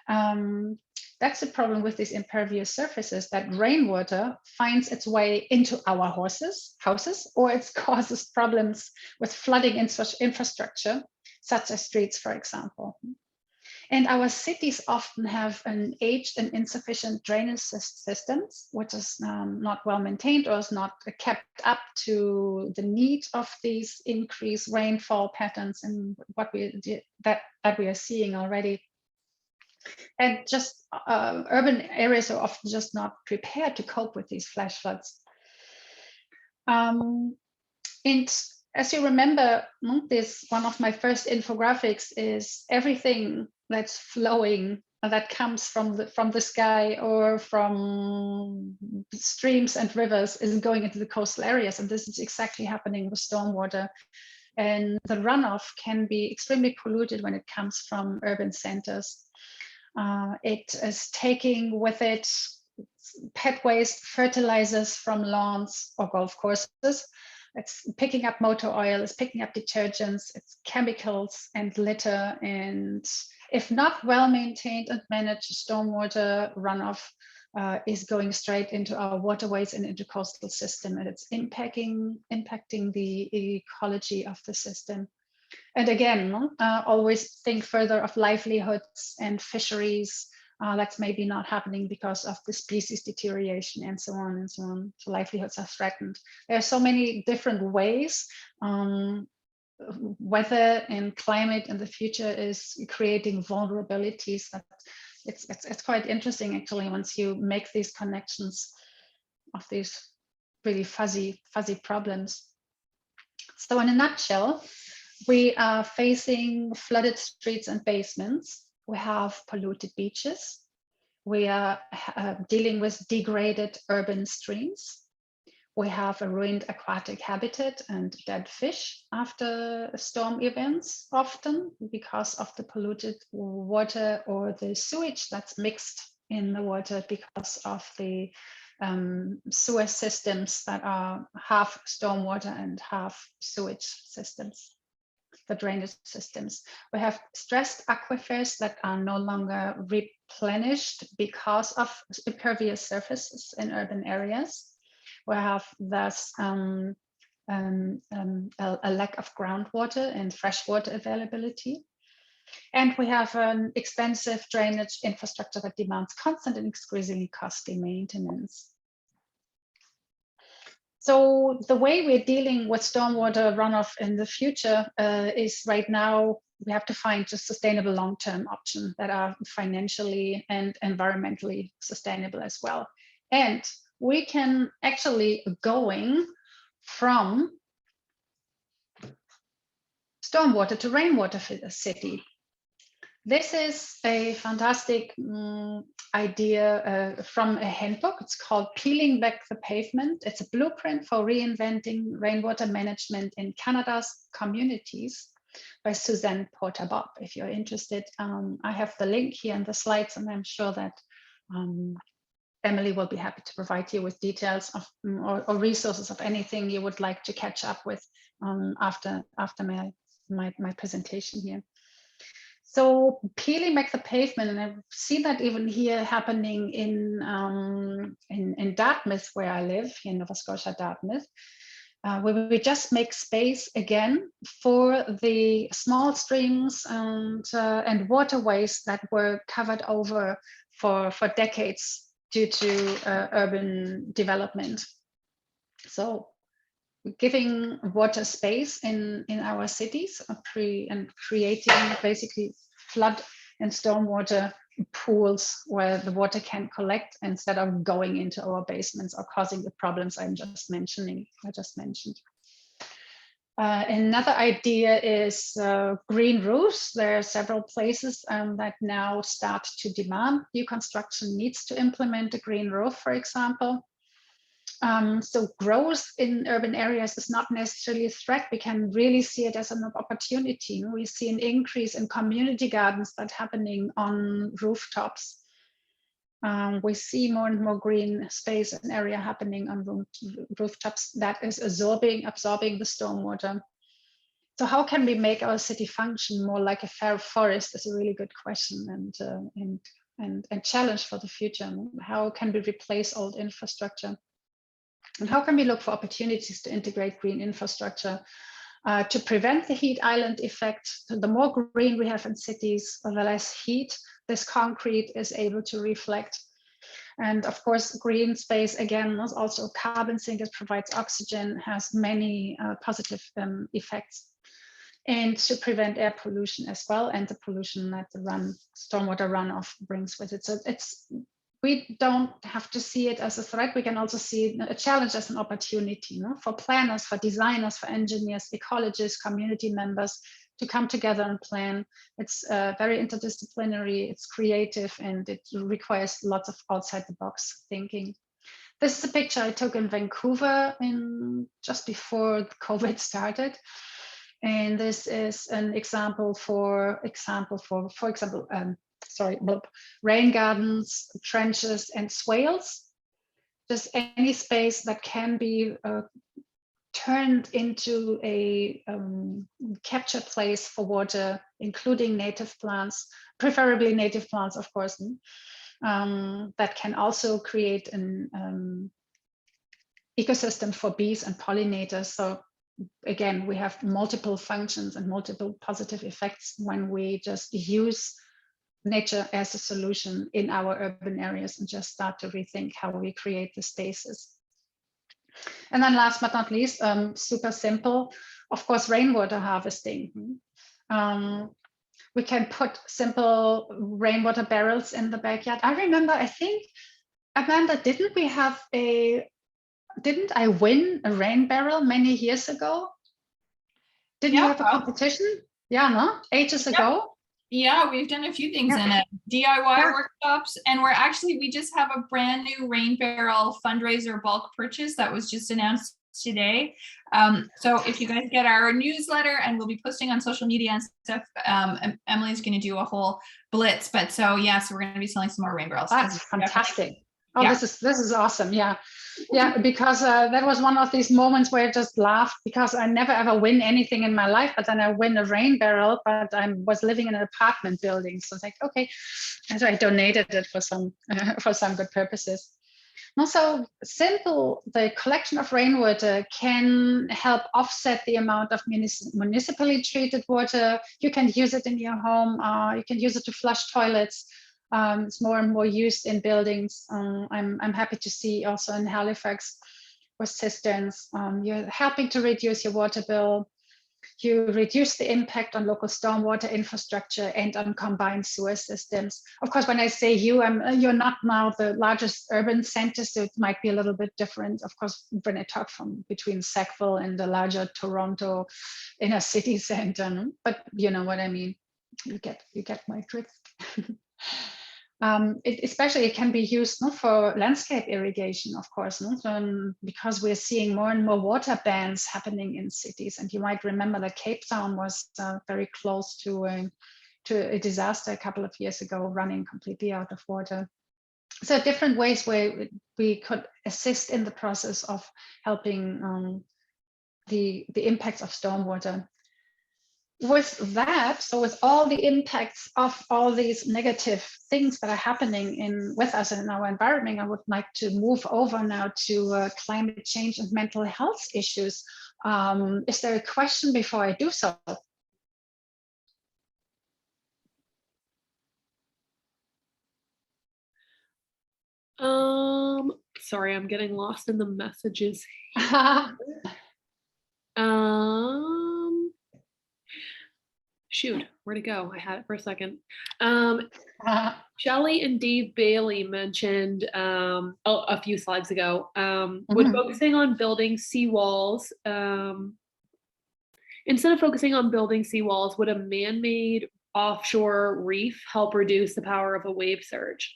That's the problem with these impervious surfaces, that rainwater finds its way into our houses, or it causes problems with flooding infrastructure, such as streets, for example. And our cities often have an aged and insufficient drainage systems, which is not well maintained or is not kept up to the need of these increased rainfall patterns and what that we are seeing already. And just urban areas are often just not prepared to cope with these flash floods. And as you remember, this one of my first infographics is everything that's flowing, that comes from the sky or from streams and rivers, is going into the coastal areas. And this is exactly happening with stormwater. And the runoff can be extremely polluted when it comes from urban centers. It is taking with it pet waste, fertilizers from lawns or golf courses. It's picking up motor oil, it's picking up detergents, it's chemicals and litter. And if not well maintained and managed, stormwater runoff is going straight into our waterways and into coastal system, and it's impacting the ecology of the system. And again, always think further of livelihoods and fisheries. That's maybe not happening because of the species deterioration and so on and so on. So livelihoods are threatened. There are so many different ways. Weather and climate in the future is creating vulnerabilities. That it's quite interesting actually once you make these connections of these really fuzzy problems. So in a nutshell, we are facing flooded streets and basements. We have polluted beaches. We are dealing with degraded urban streams. We have a ruined aquatic habitat and dead fish after storm events, often because of the polluted water or the sewage that's mixed in the water because of the sewer systems that are half stormwater and half sewage systems, the drainage systems. We have stressed aquifers that are no longer replenished because of impervious surfaces in urban areas. We have thus a lack of groundwater and freshwater availability. And we have an expensive drainage infrastructure that demands constant and increasingly costly maintenance. So the way we're dealing with stormwater runoff in the future is right now, we have to find just sustainable long-term options that are financially and environmentally sustainable as well. And we can actually going from stormwater to rainwater city. This is a fantastic idea from a handbook. It's called Peeling Back the Pavement. It's a blueprint for reinventing rainwater management in Canada's communities by Suzanne Porter-Bob. If you're interested, I have the link here in the slides, and I'm sure that Emily will be happy to provide you with details of or resources of anything you would like to catch up with after my presentation here. So peeling back the pavement, and I've seen that even here happening in Dartmouth, where I live, in Nova Scotia, Dartmouth, where we just make space again for the small streams and waterways that were covered over for decades due to urban development. So giving water space in our cities and creating basically flood and stormwater pools where the water can collect instead of going into our basements or causing the problems I just mentioned. Another idea is green roofs. There are several places that now start to demand new construction needs to implement a green roof, for example. So growth in urban areas is not necessarily a threat. We can really see it as an opportunity. We see an increase in community gardens that's happening on rooftops. We see more and more green space and area happening on rooftops that is absorbing the stormwater. So how can we make our city function more like a fair forest is a really good question and challenge for the future. How can we replace old infrastructure? And how can we look for opportunities to integrate green infrastructure to prevent the heat island effect? The more green we have in cities, the less heat this concrete is able to reflect. And of course, green space, again, is also a carbon sink. It provides oxygen, has many positive effects. And to prevent air pollution as well, and the pollution that the stormwater runoff brings with it. So we don't have to see it as a threat. We can also see a challenge as an opportunity, for planners, for designers, for engineers, ecologists, community members to come together and plan. It's very interdisciplinary, it's creative, and it requires lots of outside the box thinking. This is a picture I took in Vancouver just before COVID started. And this is an example for rain gardens, trenches, and swales. Just any space that can be turned into a capture place for water, including native plants, preferably native plants, of course, that can also create an ecosystem for bees and pollinators. So again, we have multiple functions and multiple positive effects when we just use nature as a solution in our urban areas and just start to rethink how we create the spaces. And then last but not least, super simple, of course, rainwater harvesting. We can put simple rainwater barrels in the backyard. I remember, I think, Amanda, didn't I win a rain barrel many years ago? Didn't you have a competition? Yeah, no? Ages ago? Yeah, we've done a few things in it. DIY workshops, and we just have a brand new rain barrel fundraiser bulk purchase that was just announced today. So if you guys get our newsletter, and we'll be posting on social media and stuff, Emily's going to do a whole blitz. But so we're going to be selling some more rain barrels. That's fantastic. Oh, yeah. This is awesome. Yeah, because that was one of these moments where I just laughed because I never ever win anything in my life, but then I win a rain barrel, but I was living in an apartment building. So it's like, okay. And so I donated it for some good purposes. Also, simple, the collection of rainwater can help offset the amount of municipally treated water. You can use it in your home. You can use it to flush toilets. It's more and more used in buildings. I'm happy to see also in Halifax, or cisterns. You're helping to reduce your water bill. You reduce the impact on local stormwater infrastructure and on combined sewer systems. Of course, when I say you, you're not now the largest urban center, so it might be a little bit different. Of course, when I talk from between Sackville and the larger Toronto inner city center, no? But you know what I mean. You get my drift. Especially it can be used for landscape irrigation, of course, because we're seeing more and more water bans happening in cities. And you might remember that Cape Town was very close to a disaster a couple of years ago, running completely out of water. So different ways where we could assist in the process of helping the impacts of stormwater. With that, so with all the impacts of all these negative things that are happening with us and in our environment, I would like to move over now to climate change and mental health issues. Is there a question before I do so? Sorry, I'm getting lost in the messages. Shoot, where'd it go? I had it for a second. Shelley and Dave Bailey mentioned a few slides ago, when focusing on building seawalls, instead of focusing on building seawalls, would a man-made offshore reef help reduce the power of a wave surge?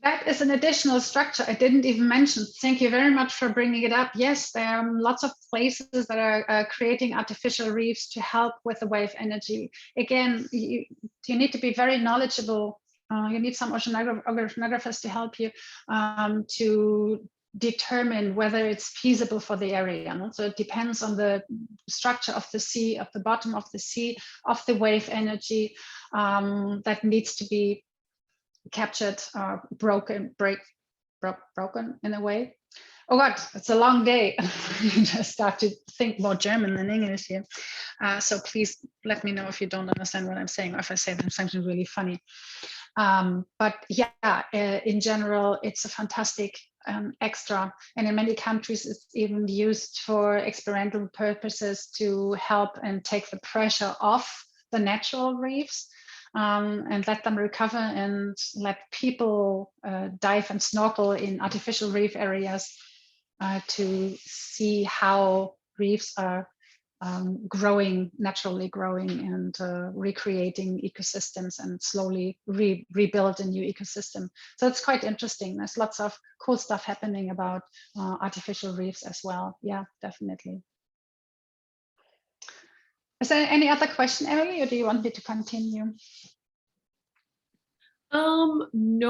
That is an additional structure I didn't even mention. Thank you very much for bringing it up. Yes, there are lots of places that are creating artificial reefs to help with the wave energy. Again, you need to be very knowledgeable. You need some oceanographers to help you to determine whether it's feasible for the area. So it depends on the structure of the sea, of the bottom of the sea, of the wave energy that needs to be captured, broken in a way. Oh God, it's a long day. I just start to think more German than English here. So please let me know if you don't understand what I'm saying, or if I say something really funny. But yeah, in general, it's a fantastic extra. And in many countries, it's even used for experimental purposes to help and take the pressure off the natural reefs. And let them recover and let people dive and snorkel in artificial reef areas to see how reefs are naturally growing and recreating ecosystems and slowly rebuild a new ecosystem. So it's quite interesting. There's lots of cool stuff happening about artificial reefs as well. Yeah, definitely. Is there any other question, Emily, or do you want me to continue? No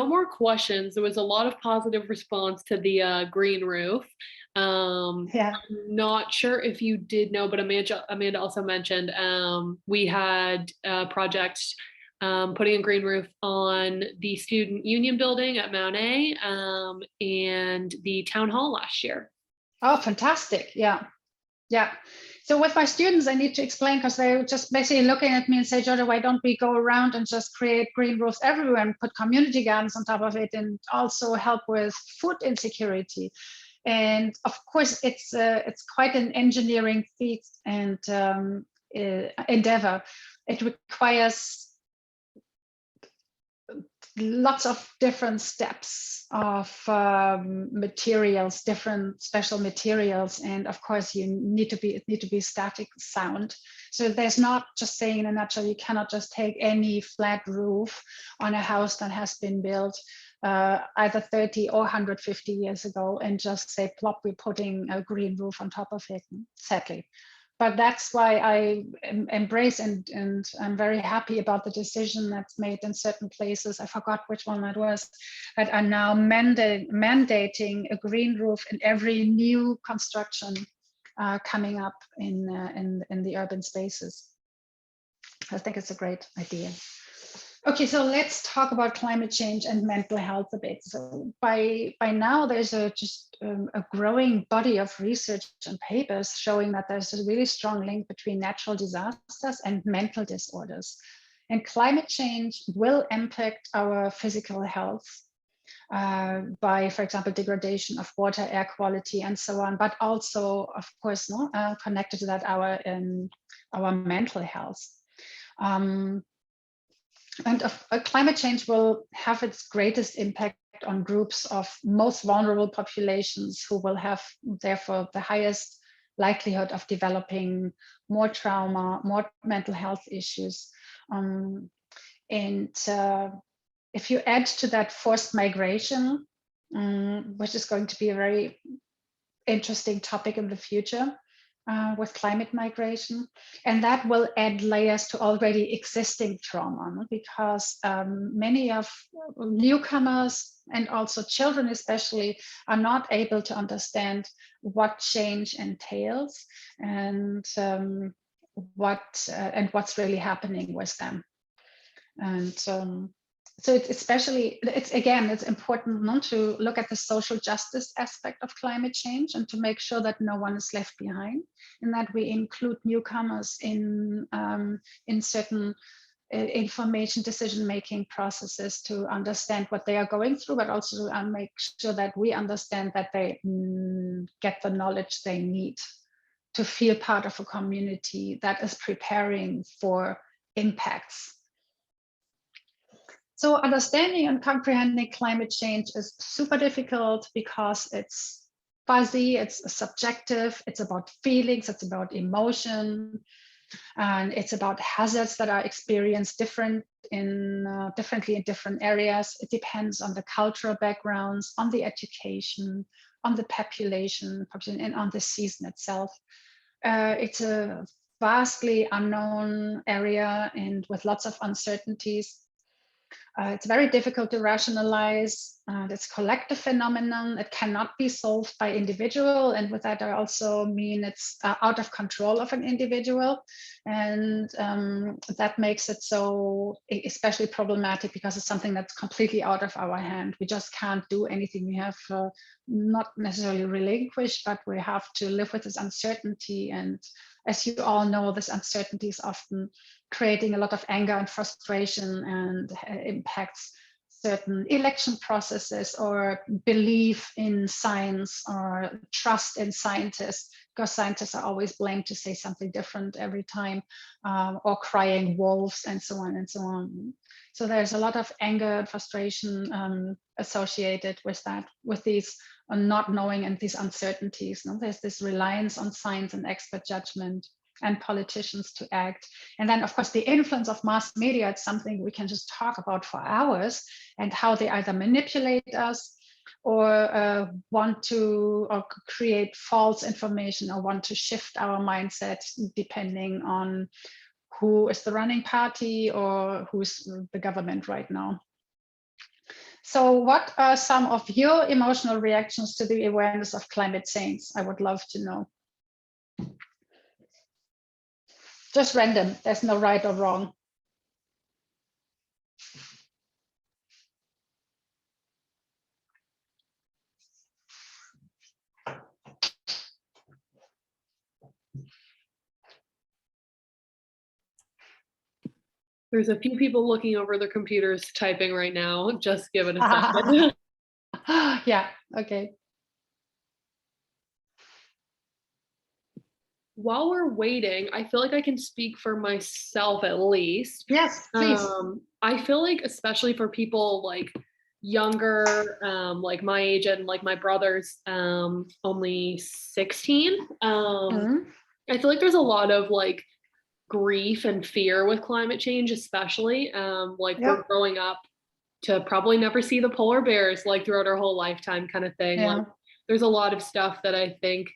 more questions. There was a lot of positive response to the green roof. Yeah. I'm not sure if you did know, but Amanda also mentioned we had a project putting a green roof on the Student Union building at Mount A and the town hall last year. Oh, fantastic. Yeah. Yeah. So with my students, I need to explain, because they're just basically looking at me and say, Georgia, why don't we go around and just create green roofs everywhere and put community gardens on top of it, and also help with food insecurity? And of course, it's quite an engineering feat and endeavor. It requires lots of different steps of materials, different special materials, and of course it need to be static sound. So there's not, just saying in a nutshell, you cannot just take any flat roof on a house that has been built either 30 or 150 years ago and just say, plop, we're putting a green roof on top of it, sadly. But that's why I embrace and I'm very happy about the decision that's made in certain places. I forgot which one that was, that are now mandating a green roof in every new construction coming up in the urban spaces. I think it's a great idea. Okay, so let's talk about climate change and mental health a bit. So by now, there's just a growing body of research and papers showing that there's a really strong link between natural disasters and mental disorders. And climate change will impact our physical health. by, for example, degradation of water, air quality, and so on, but also, of course, connected to that, our mental health. And climate change will have its greatest impact on groups of most vulnerable populations who will have, therefore, the highest likelihood of developing more trauma, more mental health issues. If you add to that forced migration, which is going to be a very interesting topic in the future with climate migration, and that will add layers to already existing trauma, because many of newcomers and also children especially are not able to understand what change entails and what's really happening with them. And so it's important not to look at the social justice aspect of climate change and to make sure that no one is left behind, and that we include newcomers in certain information decision-making processes to understand what they are going through, but also to make sure that we understand that they get the knowledge they need to feel part of a community that is preparing for impacts. So understanding and comprehending climate change is super difficult because it's fuzzy, it's subjective, it's about feelings, it's about emotion, and it's about hazards that are experienced differently in different areas. It depends on the cultural backgrounds, on the education, on the population, and on the season itself. It's a vastly unknown area and with lots of uncertainties. It's very difficult to rationalize. It's a collective phenomenon. It cannot be solved by individual. And with that, I also mean it's out of control of an individual. And that makes it so especially problematic because it's something that's completely out of our hand. We just can't do anything. We have not necessarily relinquished, but we have to live with this uncertainty. And as you all know, this uncertainty is often creating a lot of anger and frustration and impacts certain election processes or belief in science or trust in scientists, because scientists are always blamed to say something different every time, or crying wolves and so on and so on. So there's a lot of anger and frustration associated with that, with these not knowing and these uncertainties. There's this reliance on science and expert judgment and politicians to act. And then, of course, the influence of mass media, it's something we can just talk about for hours, and how they either manipulate us or want to create false information or want to shift our mindset depending on who is the running party or who's the government right now. So what are some of your emotional reactions to the awareness of climate change? I would love to know. Just random, there's no right or wrong. There's a few people looking over their computers typing right now. Just give it a second. Yeah, okay. While we're waiting, I feel like I can speak for myself at least. Yes, please. I feel like, especially for people like younger, like my age and like my brother's only 16, I feel like there's a lot of like grief and fear with climate change, especially we're growing up to probably never see the polar bears like throughout our whole lifetime kind of thing. Like there's a lot of stuff that I think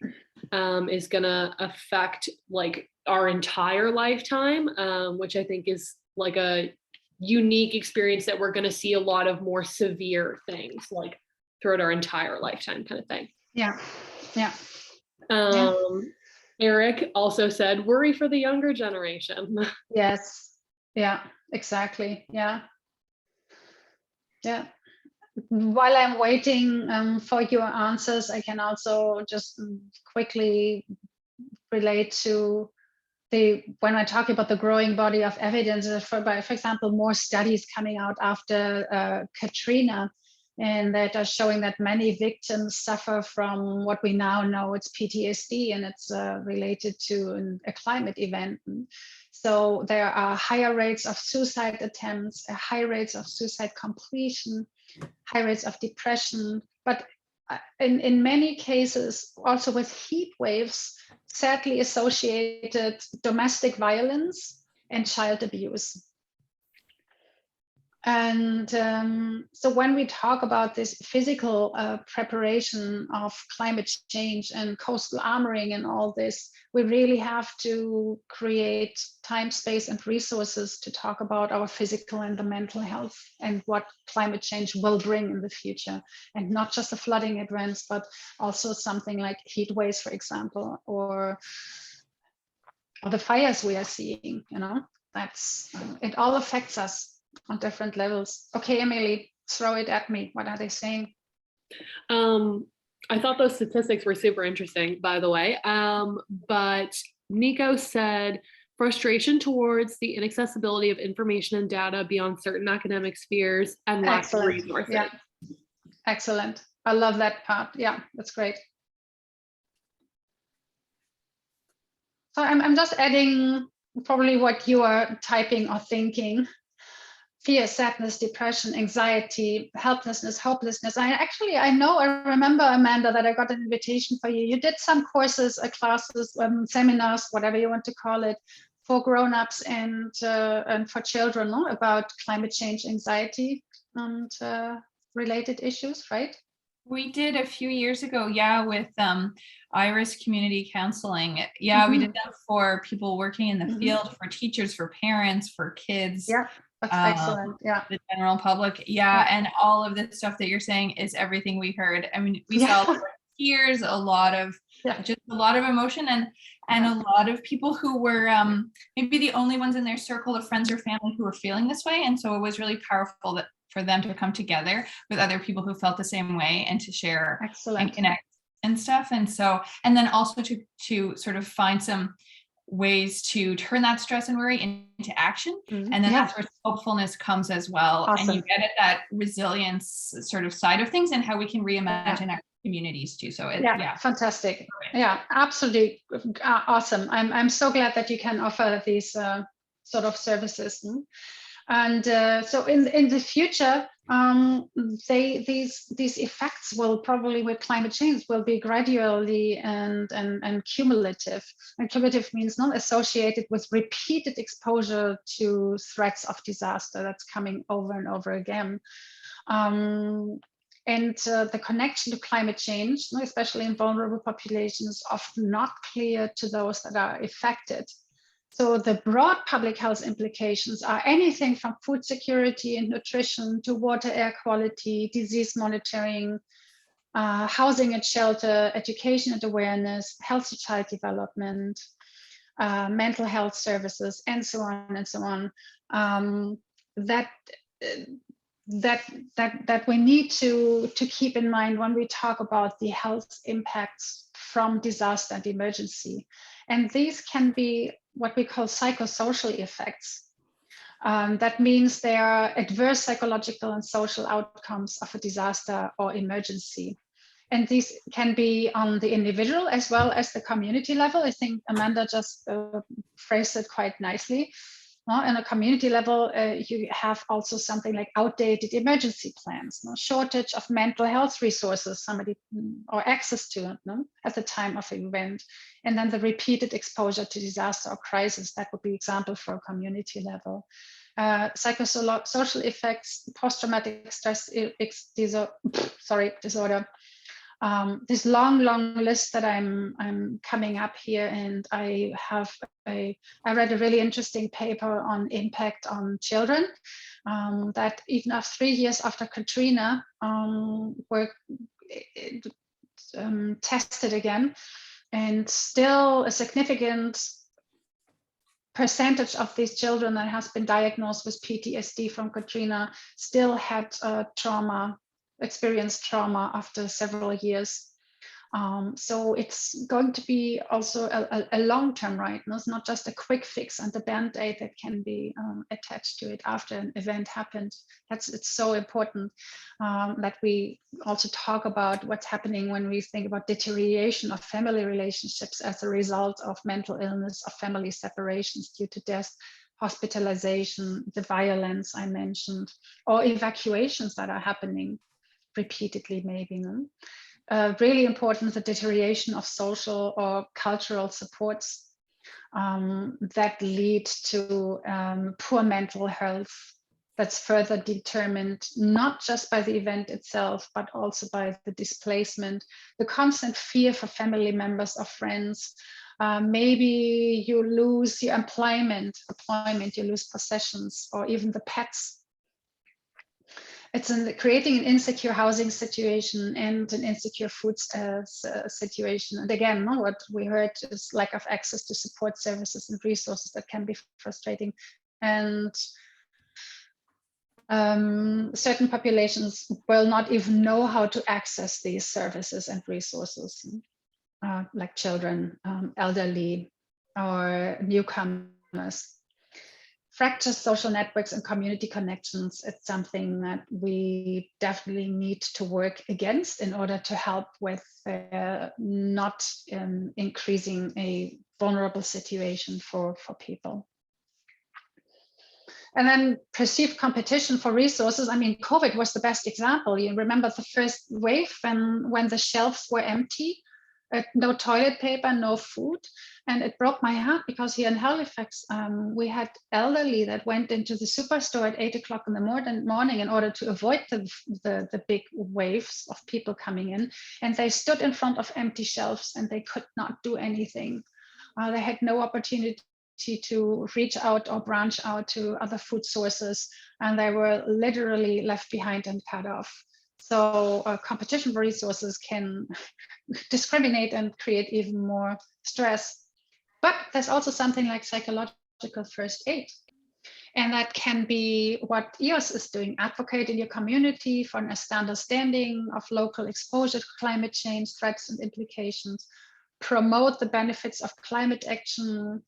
is gonna affect like our entire lifetime, which I think is like a unique experience that we're gonna see a lot of more severe things like throughout our entire lifetime kind of thing. Eric also said, worry for the younger generation. Yes, yeah, exactly, yeah. While I'm waiting for your answers, I can also just quickly relate to when I talk about the growing body of evidence, for example, more studies coming out after Katrina, and that are showing that many victims suffer from what we now know it's PTSD, and it's related to a climate event. So there are higher rates of suicide attempts, high rates of suicide completion, high rates of depression, but in many cases also with heat waves, sadly associated domestic violence and child abuse. And so when we talk about this physical preparation of climate change and coastal armoring and all this, we really have to create time, space, and resources to talk about our physical and the mental health and what climate change will bring in the future. And not just the flooding events, but also something like heat waves, for example, or the fires we are seeing, you know, that's, it all affects us on different levels. Okay, Emily, throw it at me. What are they saying? I thought those statistics were super interesting, by the way. But Nico said, frustration towards the inaccessibility of information and data beyond certain academic spheres and lack of resources. Yeah. Excellent. I love that part. Yeah, that's great. So I'm just adding probably what you are typing or thinking. Fear, sadness, depression, anxiety, helplessness, hopelessness. I remember, Amanda, that I got an invitation for you. You did some courses, classes, seminars, whatever you want to call it, for grown-ups and for children, no? About climate change, anxiety, and related issues, right? We did a few years ago, yeah, with Iris Community Counseling. Yeah, we did that for people working in the field, for teachers, for parents, for kids. Yeah. That's excellent. Yeah. The general public. Yeah. And all of this stuff that you're saying is everything we heard. I mean, we saw a lot of tears, a lot of just a lot of emotion, and a lot of people who were maybe the only ones in their circle of friends or family who were feeling this way. And so it was really powerful that for them to come together with other people who felt the same way and to share and connect and stuff. And so, and then also to sort of find some ways to turn that stress and worry into action. And then that's where hopefulness comes as well. And you get at that resilience sort of side of things and how we can reimagine our communities too. So fantastic. Yeah, absolutely awesome. I'm so glad that you can offer these sort of services. And so in the future, these effects will probably, with climate change, will be gradually and cumulative. And cumulative means not associated with repeated exposure to threats of disaster that's coming over and over again. And the connection to climate change, especially in vulnerable populations, is often not clear to those that are affected. So the broad public health implications are anything from food security and nutrition to water, air quality, disease monitoring, housing and shelter, education and awareness, healthy child development, mental health services, and so on and so on. That we need to keep in mind when we talk about the health impacts from disaster and emergency. And these can be what we call psychosocial effects. That means they are adverse psychological and social outcomes of a disaster or emergency. And these can be on the individual as well as the community level. I think Amanda just phrased it quite nicely. On a community level, you have also something like outdated emergency plans, shortage of mental health resources, or access to at the time of an event, and then the repeated exposure to disaster or crisis. That would be example for a community level. Psychosocial effects, post-traumatic stress disorder. This long list that I'm coming up here, and I read a really interesting paper on impact on children that even after 3 years after Katrina were tested again, and still a significant percentage of these children that has been diagnosed with PTSD from Katrina still had experienced trauma after several years. So it's going to be also a long-term, right? It's not just a quick fix and a band-aid that can be attached to it after an event happened. It's so important that we also talk about what's happening when we think about deterioration of family relationships as a result of mental illness, of family separations due to death, hospitalization, the violence I mentioned, or evacuations that are happening repeatedly, maybe. Really important, the deterioration of social or cultural supports that lead to poor mental health that's further determined not just by the event itself, but also by the displacement, the constant fear for family members or friends. Maybe you lose your employment, you lose possessions, or even the pets. It's creating an insecure housing situation and an insecure food situation. And again, what we heard is lack of access to support services and resources that can be frustrating. And certain populations will not even know how to access these services and resources, like children, elderly, or newcomers. Fractured social networks and community connections, it's something that we definitely need to work against in order to help with not increasing a vulnerable situation for people. And then perceived competition for resources. I mean, COVID was the best example. You remember the first wave when the shelves were empty, no toilet paper, no food. And it broke my heart because here in Halifax, we had elderly that went into the superstore at 8 o'clock in the morning in order to avoid the big waves of people coming in. And they stood in front of empty shelves and they could not do anything. They had no opportunity to reach out or branch out to other food sources. And they were literally left behind and cut off. So competition for resources can discriminate and create even more stress. But there's also something like psychological first aid. And that can be what EOS is doing, advocate in your community for an understanding of local exposure to climate change, threats and implications, promote the benefits of climate action,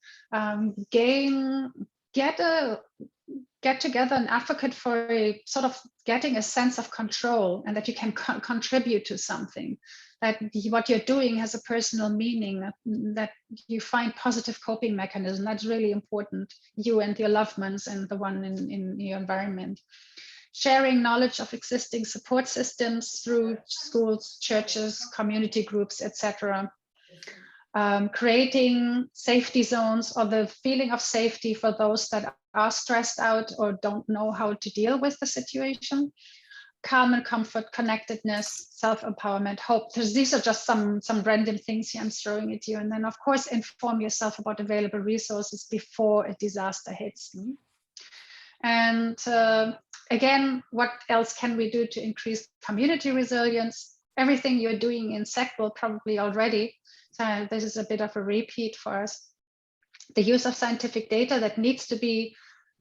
get together and advocate for a sort of getting a sense of control and that you can contribute to something, that what you're doing has a personal meaning, that you find positive coping mechanism. That's really important, you and your loved ones and the one in your environment. Sharing knowledge of existing support systems through schools, churches, community groups, etc. Creating safety zones or the feeling of safety for those that are stressed out or don't know how to deal with the situation. Calm and comfort, connectedness, self-empowerment, hope. These are just some random things here I'm throwing at you. And then of course, inform yourself about available resources before a disaster hits. And again, what else can we do to increase community resilience? Everything you're doing in SEC will probably already. So this is a bit of a repeat for us. The use of scientific data that needs to be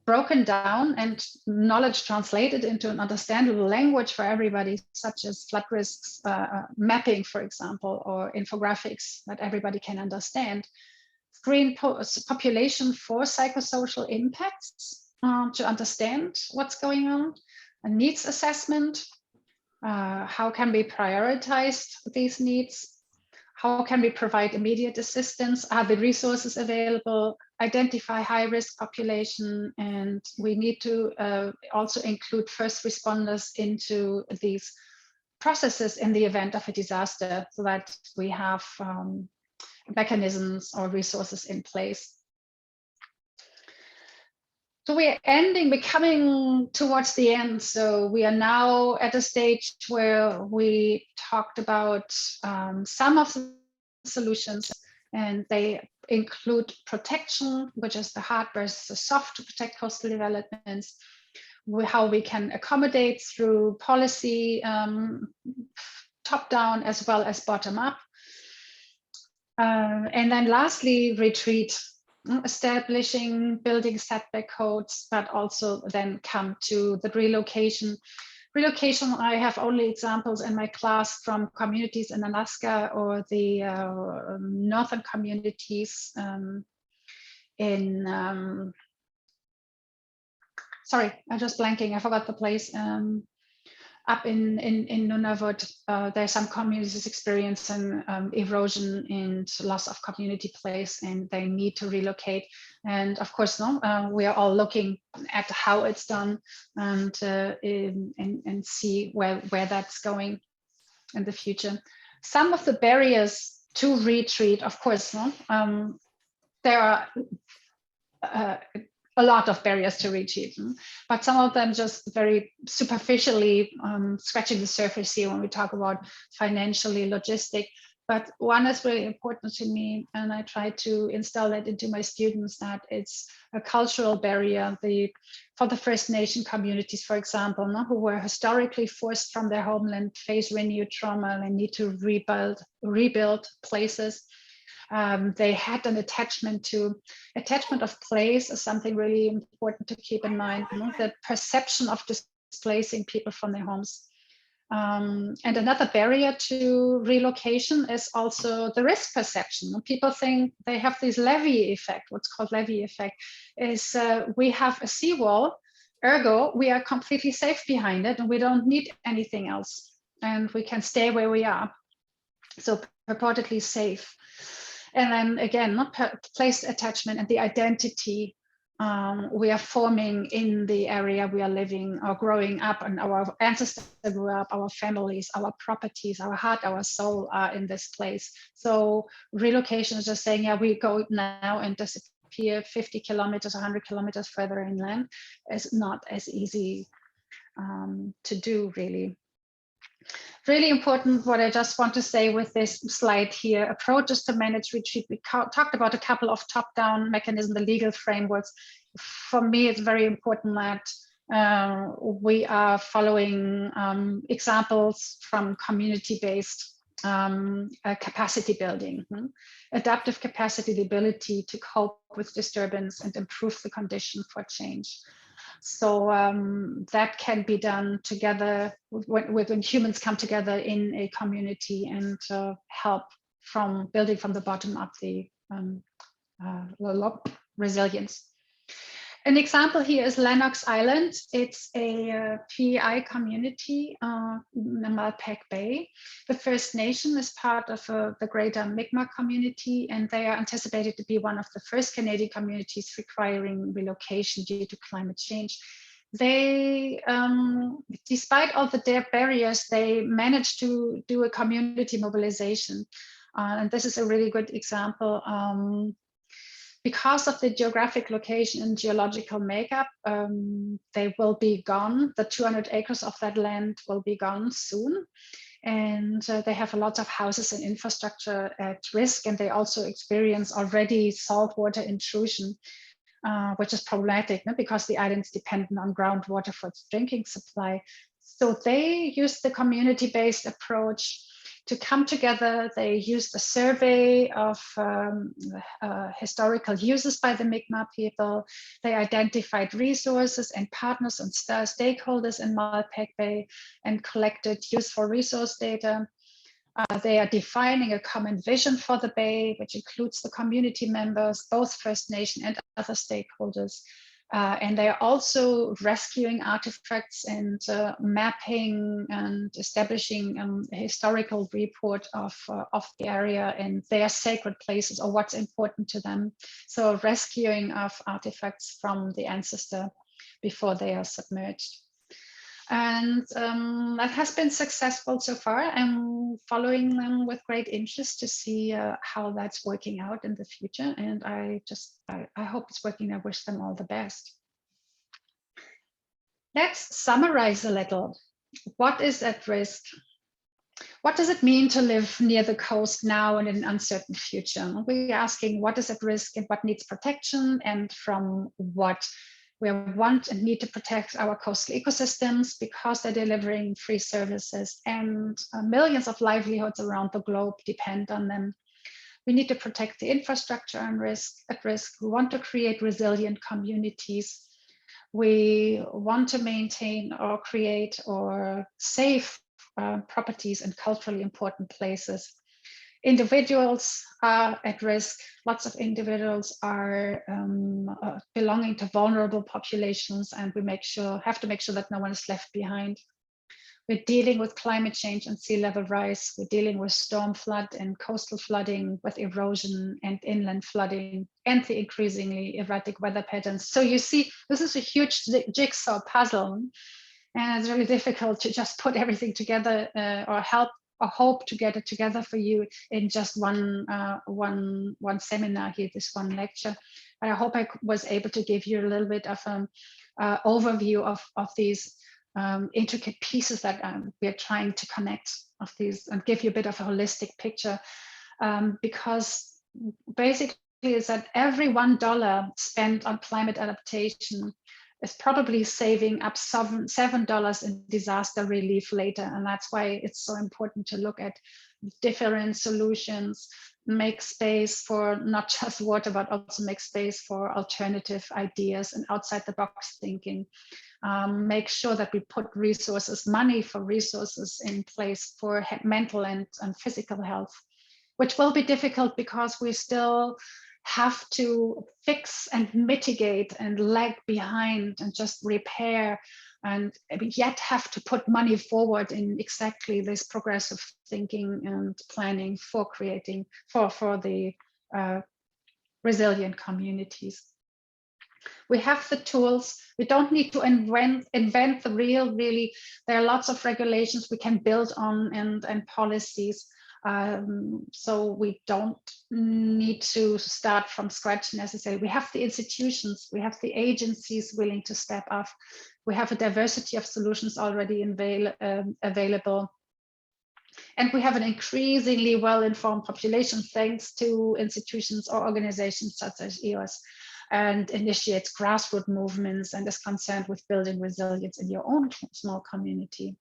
broken down and knowledge translated into an understandable language for everybody, such as flood risks, mapping, for example, or infographics that everybody can understand. Screen population for psychosocial impacts to understand what's going on. A needs assessment. How can we prioritize these needs? How can we provide immediate assistance? Are the resources available? Identify high-risk population, and we need to also include first responders into these processes in the event of a disaster so that we have mechanisms or resources in place. So we're coming towards the end. So we are now at a stage where we talked about some of the solutions, and they include protection, which is the hard versus the soft to protect coastal developments, how we can accommodate through policy, top down as well as bottom up. And then lastly, retreat. Establishing building setback codes, but also then come to the relocation. Relocation, I have only examples in my class from communities in Alaska or the northern communities in, sorry, I'm just blanking, I forgot the place. Up in Nunavut, there's some communities experiencing erosion and loss of community place, and they need to relocate. And of course, we are all looking at how it's done and see where that's going in the future. Some of the barriers to retreat, of course, there are a lot of barriers to retreat, but some of them just very superficially scratching the surface here when we talk about financially, logistic. But one is really important to me, and I try to install that into my students, that it's a cultural barrier. For the First Nation communities, for example, who were historically forced from their homeland, face renewed trauma and need to rebuild places. They had an attachment of place is something really important to keep in mind. The perception of displacing people from their homes. And another barrier to relocation is also the risk perception. People think they have this Levy Effect. What's called Levy Effect is we have a seawall, ergo we are completely safe behind it and we don't need anything else. And we can stay where we are. So purportedly safe. And then again, place attachment and the identity we are forming in the area we are living or growing up, and our ancestors grew up, our families, our properties, our heart, our soul are in this place. So relocation is just saying, yeah, we go now and disappear 50 kilometers, 100 kilometers further inland is not as easy to do, really. Really important, what I just want to say with this slide here, approaches to manage retreat. We talked about a couple of top-down mechanisms, the legal frameworks. For me, it's very important that we are following examples from community-based capacity building, adaptive capacity, the ability to cope with disturbance and improve the condition for change. So that can be done together when humans come together in a community and help from building from the bottom up the resilience. An example here is Lennox Island. It's a PEI community in Malpeque Bay. The First Nation is part of the greater Mi'kmaq community, and they are anticipated to be one of the first Canadian communities requiring relocation due to climate change. They, despite all the barriers, they managed to do a community mobilization. And this is a really good example. Because of the geographic location and geological makeup, they will be gone. The 200 acres of that land will be gone soon. And they have a lot of houses and infrastructure at risk. And they also experience already saltwater intrusion, which is problematic, because the island is dependent on groundwater for its drinking supply. So they use the community-based approach to come together. They used a survey of historical uses by the Mi'kmaq people. They identified resources and partners and stakeholders in Malpeque Bay and collected useful resource data. They are defining a common vision for the bay, which includes the community members, both First Nation and other stakeholders. And they are also rescuing artifacts and mapping and establishing a historical report of the area and their sacred places or what's important to them. So rescuing of artifacts from the ancestor before they are submerged. And that has been successful so far. I'm following them with great interest to see how that's working out in the future. And I hope it's working. I wish them all the best. Let's summarize a little. What is at risk? What does it mean to live near the coast now and in an uncertain future? We're asking what is at risk and what needs protection and from what. We want and need to protect our coastal ecosystems because they're delivering free services and millions of livelihoods around the globe depend on them. We need to protect the infrastructure at risk. We want to create resilient communities. We want to maintain or create or save properties in culturally important places. Individuals are at risk. Lots of individuals are belonging to vulnerable populations, and we have to make sure that no one is left behind. We're dealing with climate change and sea level rise. We're dealing with storm flood and coastal flooding, with erosion and inland flooding, and the increasingly erratic weather patterns. So you see, this is a huge jigsaw puzzle, and it's really difficult to just put everything together or hope to get it together for you in just one seminar here, this one lecture. But I hope I was able to give you a little bit of an overview of these intricate pieces that we're trying to connect of these, and give you a bit of a holistic picture, because basically is that every $1 spent on climate adaptation is probably saving up $7 in disaster relief later. And that's why it's so important to look at different solutions, make space for not just water, but also make space for alternative ideas and outside the box thinking. Make sure that we put resources, money for resources in place for mental and physical health, which will be difficult because we still have to fix and mitigate and lag behind and just repair, and yet have to put money forward in exactly this progressive thinking and planning for creating for the resilient communities. We have the tools. We don't need to invent the wheel, really. There are lots of regulations we can build on and policies. So we don't need to start from scratch necessarily. We have the institutions, we have the agencies willing to step up. We have a diversity of solutions already available. And we have an increasingly well-informed population thanks to institutions or organizations such as EOS, and initiates grassroots movements and is concerned with building resilience in your own small community.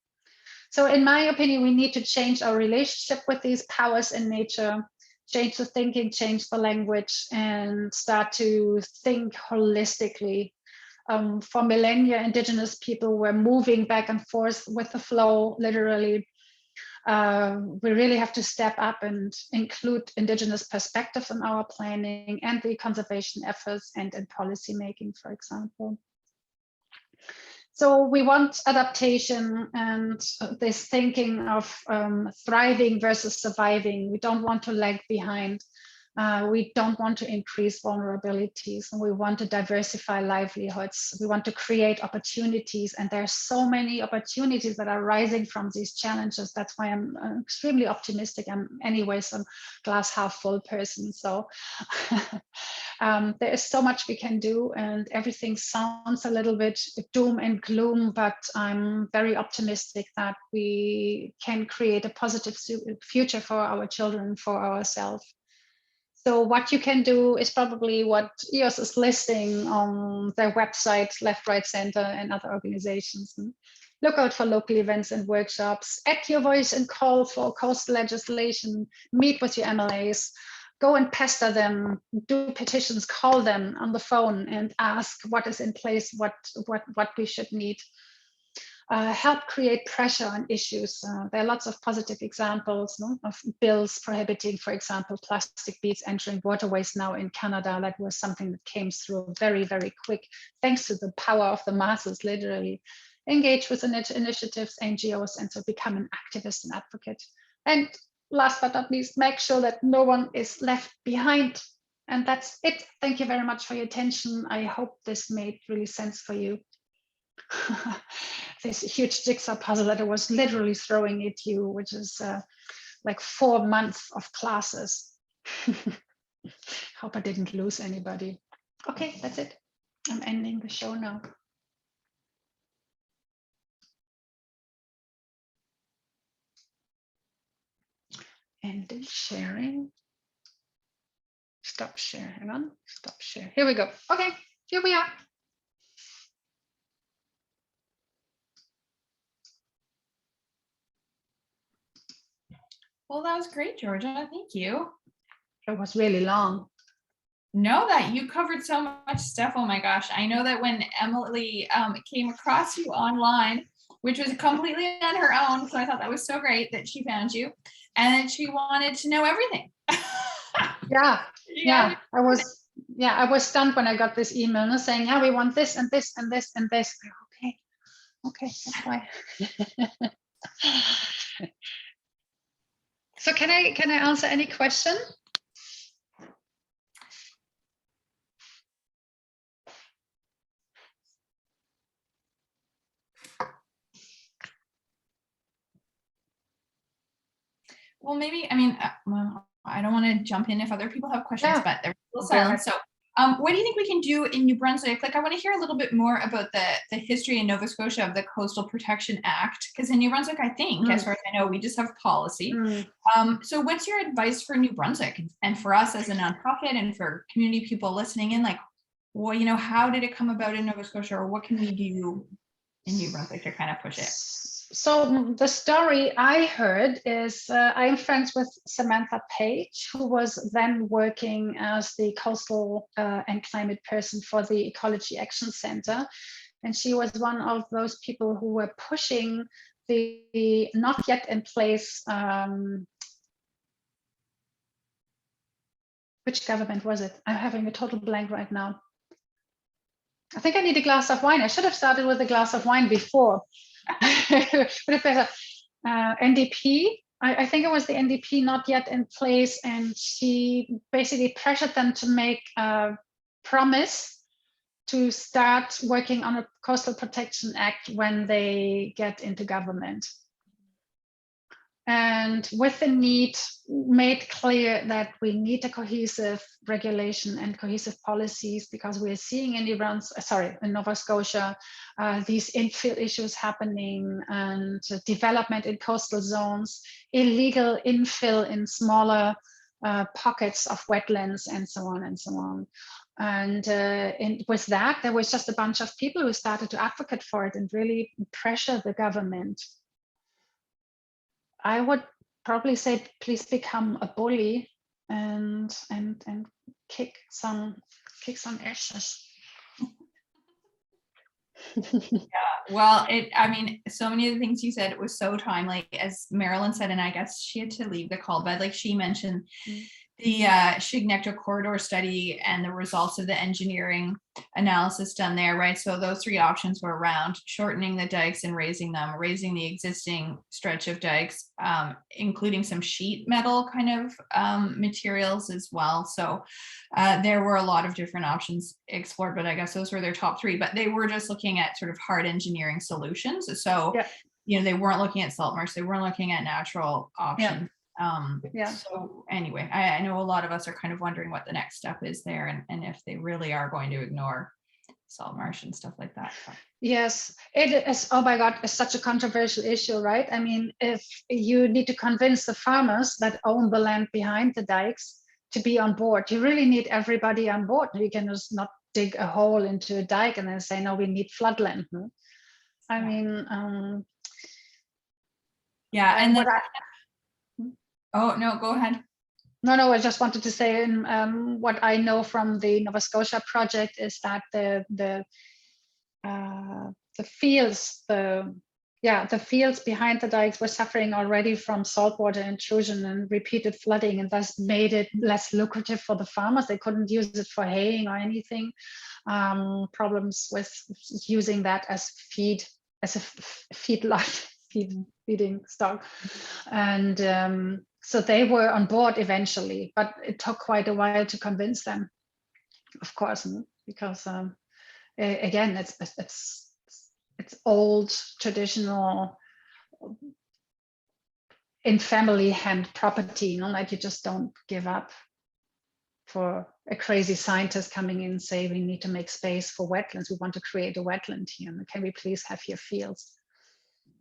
So in my opinion, we need to change our relationship with these powers in nature, change the thinking, change the language, and start to think holistically. For millennia, indigenous people were moving back and forth with the flow, literally. We really have to step up and include indigenous perspectives in our planning and the conservation efforts and in policy making, for example. So we want adaptation and this thinking of thriving versus surviving. We don't want to lag behind. We don't want to increase vulnerabilities, and we want to diversify livelihoods. We want to create opportunities, and there are so many opportunities that are rising from these challenges. That's why I'm extremely optimistic. I'm anyways a glass half full person. So there is so much we can do, and everything sounds a little bit doom and gloom, but I'm very optimistic that we can create a positive future for our children, for ourselves. So what you can do is probably what EOS is listing on their website, Left, Right, Center, and other organizations. Look out for local events and workshops, add your voice and call for coastal legislation, meet with your MLAs, go and pester them, do petitions, call them on the phone and ask what is in place, what we should need. Help create pressure on issues. There are lots of positive examples of bills prohibiting, for example, plastic beads entering waterways now in Canada. That was something that came through very, very quick, thanks to the power of the masses, literally. Engage with initiatives, NGOs, and so become an activist and advocate. And last but not least, make sure that no one is left behind. And that's it. Thank you very much for your attention. I hope this made really sense for you. This huge jigsaw puzzle that I was literally throwing at you, which is like 4 months of classes. Hope I didn't lose anybody. Okay, that's it. I'm ending the show now. Ending sharing. Stop share. Hang on. Stop share. Here we go. Okay, here we are. Well, that was great, Georgia. Thank you. It was really long. know that you covered so much stuff. Oh my gosh. I know that when Emily came across you online, which was completely on her own, so I thought that was so great that she found you, and then she wanted to know everything. Yeah. I was stunned when I got this email saying, yeah, we want this and this and this and this. Okay, that's why. So can I answer any question? Well, maybe, I mean, well, I don't want to jump in if other people have questions, Yeah. but they're still silent. So what do you think we can do in New Brunswick? Like, I want to hear a little bit more about the history in Nova Scotia of the Coastal Protection Act, because in New Brunswick, I think, as far as I know, we just have policy. So what's your advice for New Brunswick and for us as a nonprofit and for community people listening in? Like, well, you know, how did it come about in Nova Scotia, or what can we do in New Brunswick to kind of push it? So the story I heard is I'm friends with Samantha Page, who was then working as the coastal and climate person for the Ecology Action Center. And she was one of those people who were pushing the not yet in place, which government was it? I'm having a total blank right now. I think I need a glass of wine. I should have started with a glass of wine before. But better. NDP, I think it was the NDP not yet in place, and she basically pressured them to make a promise to start working on a Coastal Protection Act when they get into government. And with the need, made clear that we need a cohesive regulation and cohesive policies, because we're seeing in in Nova Scotia, these infill issues happening and development in coastal zones, illegal infill in smaller pockets of wetlands, and so on and so on. And with that, there was just a bunch of people who started to advocate for it and really pressure the government. I would probably say, please become a bully and kick some ashes. Yeah, well, I mean, so many of the things you said, it was so timely, as Marilyn said, and I guess she had to leave the call, but like she mentioned, the Shignecto corridor study and the results of the engineering analysis done there, right? So those three options were around shortening the dikes and raising them, raising the existing stretch of dikes, including some sheet metal kind of materials as well. So there were a lot of different options explored, but I guess those were their top three, but they were just looking at sort of hard engineering solutions. So, you know, they weren't looking at salt marsh, they weren't looking at natural options. So anyway, I know a lot of us are kind of wondering what the next step is there, and if they really are going to ignore salt marsh and stuff like that. Yes, it is. Oh my God, it's such a controversial issue, right? I mean, if you need to convince the farmers that own the land behind the dikes to be on board, you really need everybody on board. You can just not dig a hole into a dike and then say, no, we need floodland. I mean, and then oh, no, go ahead. No, I just wanted to say, what I know from the Nova Scotia project is that the fields, the fields behind the dikes were suffering already from saltwater intrusion and repeated flooding, and thus made it less lucrative for the farmers. They couldn't use it for haying or anything. Problems with using that as feed, as a feedlot, feeding stock, and so they were on board eventually, but it took quite a while to convince them, of course, because again, it's old, traditional, in family hand property, that you just don't give up for a crazy scientist coming in and say, we need to make space for wetlands. We want to create a wetland here. Can we please have your fields?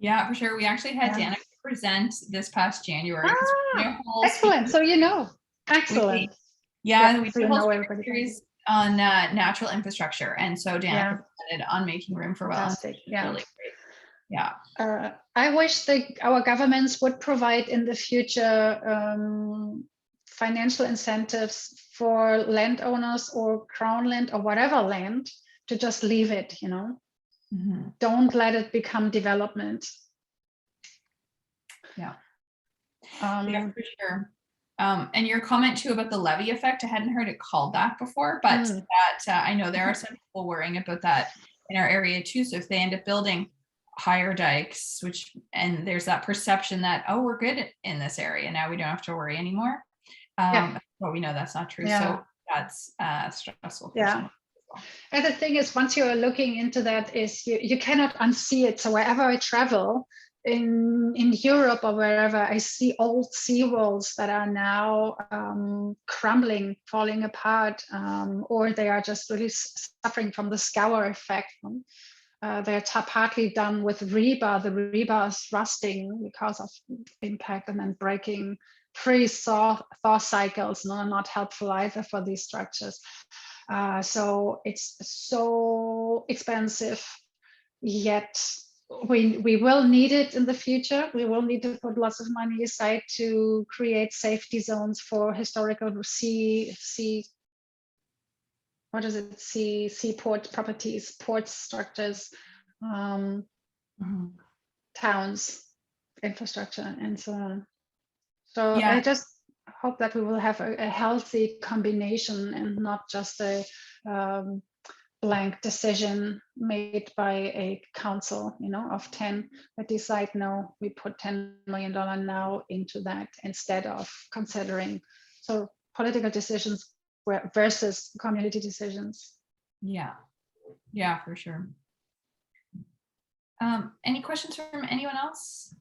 Yeah, for sure. We actually had Danica present this past January. Excellent. So excellent. We did a whole series on natural infrastructure, and so Danica presented on making room for wetlands. Really great. Yeah. I wish our governments would provide in the future financial incentives for landowners or crown land or whatever land to just leave it, you know. Mhm. Don't let it become development. Yeah. Um, Yeah, for sure. And your comment too about the levee effect, I hadn't heard it called that before, but that I know there are some people worrying about that in our area too. So if they end up building higher dikes, and there's that perception that, oh, we're good in this area now, we don't have to worry anymore. But we know that's not true. Yeah. So that's stressful. For Yeah. And the thing is, once you're looking into that, is you cannot unsee it. So wherever I travel in Europe or wherever, I see old seawalls that are now crumbling, falling apart, or they are just really suffering from the scour effect. They're partly done with rebar. The rebar is rusting because of impact and then breaking. Thaw cycles are not helpful either for these structures. So it's so expensive, yet we will need it in the future. We will need to put lots of money aside to create safety zones for historical seaport properties, port structures, towns, infrastructure, and so on. So Yeah. I just hope that we will have a healthy combination and not just a blank decision made by a council, you know, of 10 that decide, no, we put $10 million now into that instead of considering. So political decisions versus community decisions. Yeah, for sure. Any questions from anyone else?